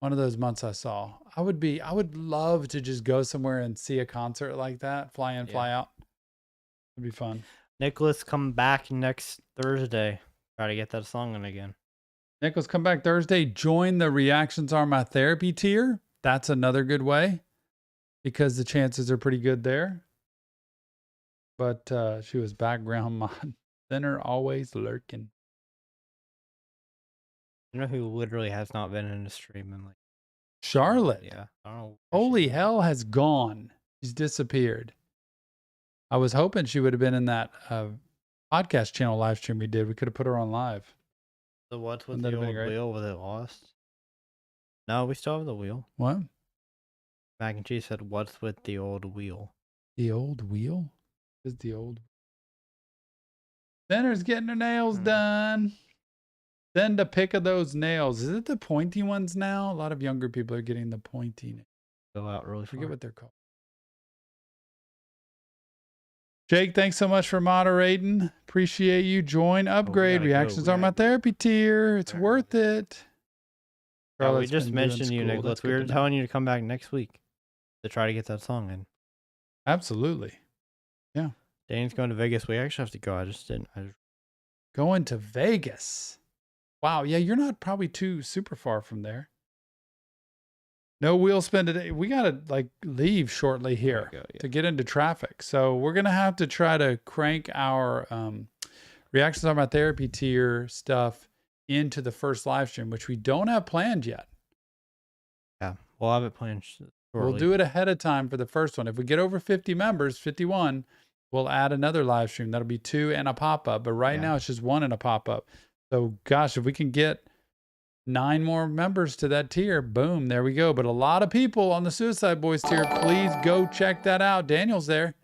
One of those months I saw. I would love to just go somewhere and see a concert like that. Fly in, fly out. It'd be fun. Nicholas, come back next Thursday. Try to get that song in again. Nicholas, come back Thursday. Join the Reactions Are My Therapy tier. That's another good way because the chances are pretty good there. But she was background mod. Sinner always lurking. You know who literally has not been in a stream in like Charlotte. Yeah. I don't know. Holy hell has gone. She's disappeared. I was hoping she would have been in that podcast channel live stream we did. We could have put her on live. So what's with Wouldn't that the have been old great? wheel? Was it lost? No, we still have the wheel. What? Mac and Cheese said, "What's with the old wheel?" The old wheel? Is the old Sinner's getting her nails done. Send a pic of those nails. Is it the pointy ones now? A lot of younger people are getting the pointy nails. Go out really I forget far. what they're called. Jake, thanks so much for moderating. Appreciate you. Join, upgrade. gotta go. Reactions We are my gotta go. therapy tier. It's worth it. Yeah, we Charlotte's just been doing mentioned you, school. Nicholas. That's We good were to know. telling you to come back next week to try to get that song in. Absolutely. Danny's going to Vegas. We actually have to go. I just didn't. Going to Vegas. Wow. Yeah, you're not probably too super far from there. No wheel spin today. We got to leave shortly here to get into traffic. So we're going to have to try to crank our Reactions on My Therapy tier stuff into the first live stream, which we don't have planned yet. Yeah, we'll have it planned shortly. We'll do it ahead of time for the first one. If we get over 50 members, 51, we'll add another live stream. That'll be 2 and a pop-up. But right now it's just 1 and a pop-up. So gosh, if we can get 9 more members to that tier, boom, there we go. But a lot of people on the Suicide Boys tier, please go check that out. Daniel's there.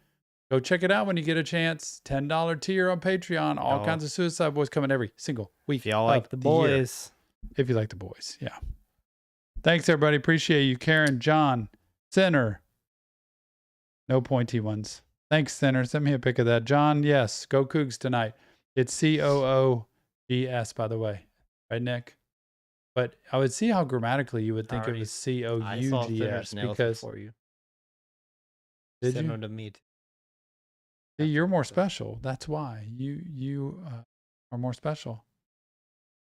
Go check it out when you get a chance. $10 tier on Patreon. All kinds of Suicide Boys coming every single week. If y'all like the boys. If you like the boys, yeah. Thanks, everybody. Appreciate you. Karen, John, Sinner. No pointy ones. Thanks, Sinner. Send me a pic of that. John, yes. Go Cougs tonight. It's COOGS, by the way. Right, Nick? But I would see how grammatically you would think it was COUGS because for you. Did Send you? them to me. See, you're more special. That's why you are more special.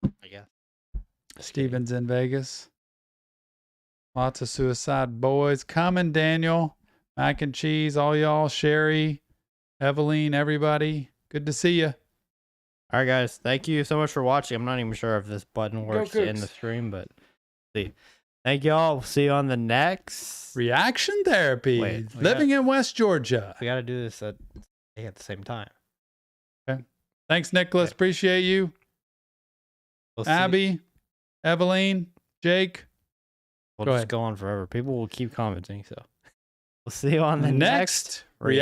I guess. Steven's in Vegas. Lots of Suicide Boys coming. Daniel, Mac and Cheese, all y'all, Sherry, Eveline, everybody. Good to see you. All right, guys. Thank you so much for watching. I'm not even sure if this button works in Cougs. the stream, but see. Thank y'all. We'll see you on the next. Reaction Therapy. Wait, Living in West Georgia. We got to do this at the same time. Okay. Thanks, Nicholas. Okay. Appreciate you. We'll see. Abby, Eveline, Jake. We'll Go just ahead. go on forever. People will keep commenting, so we'll see you on the Next next reaction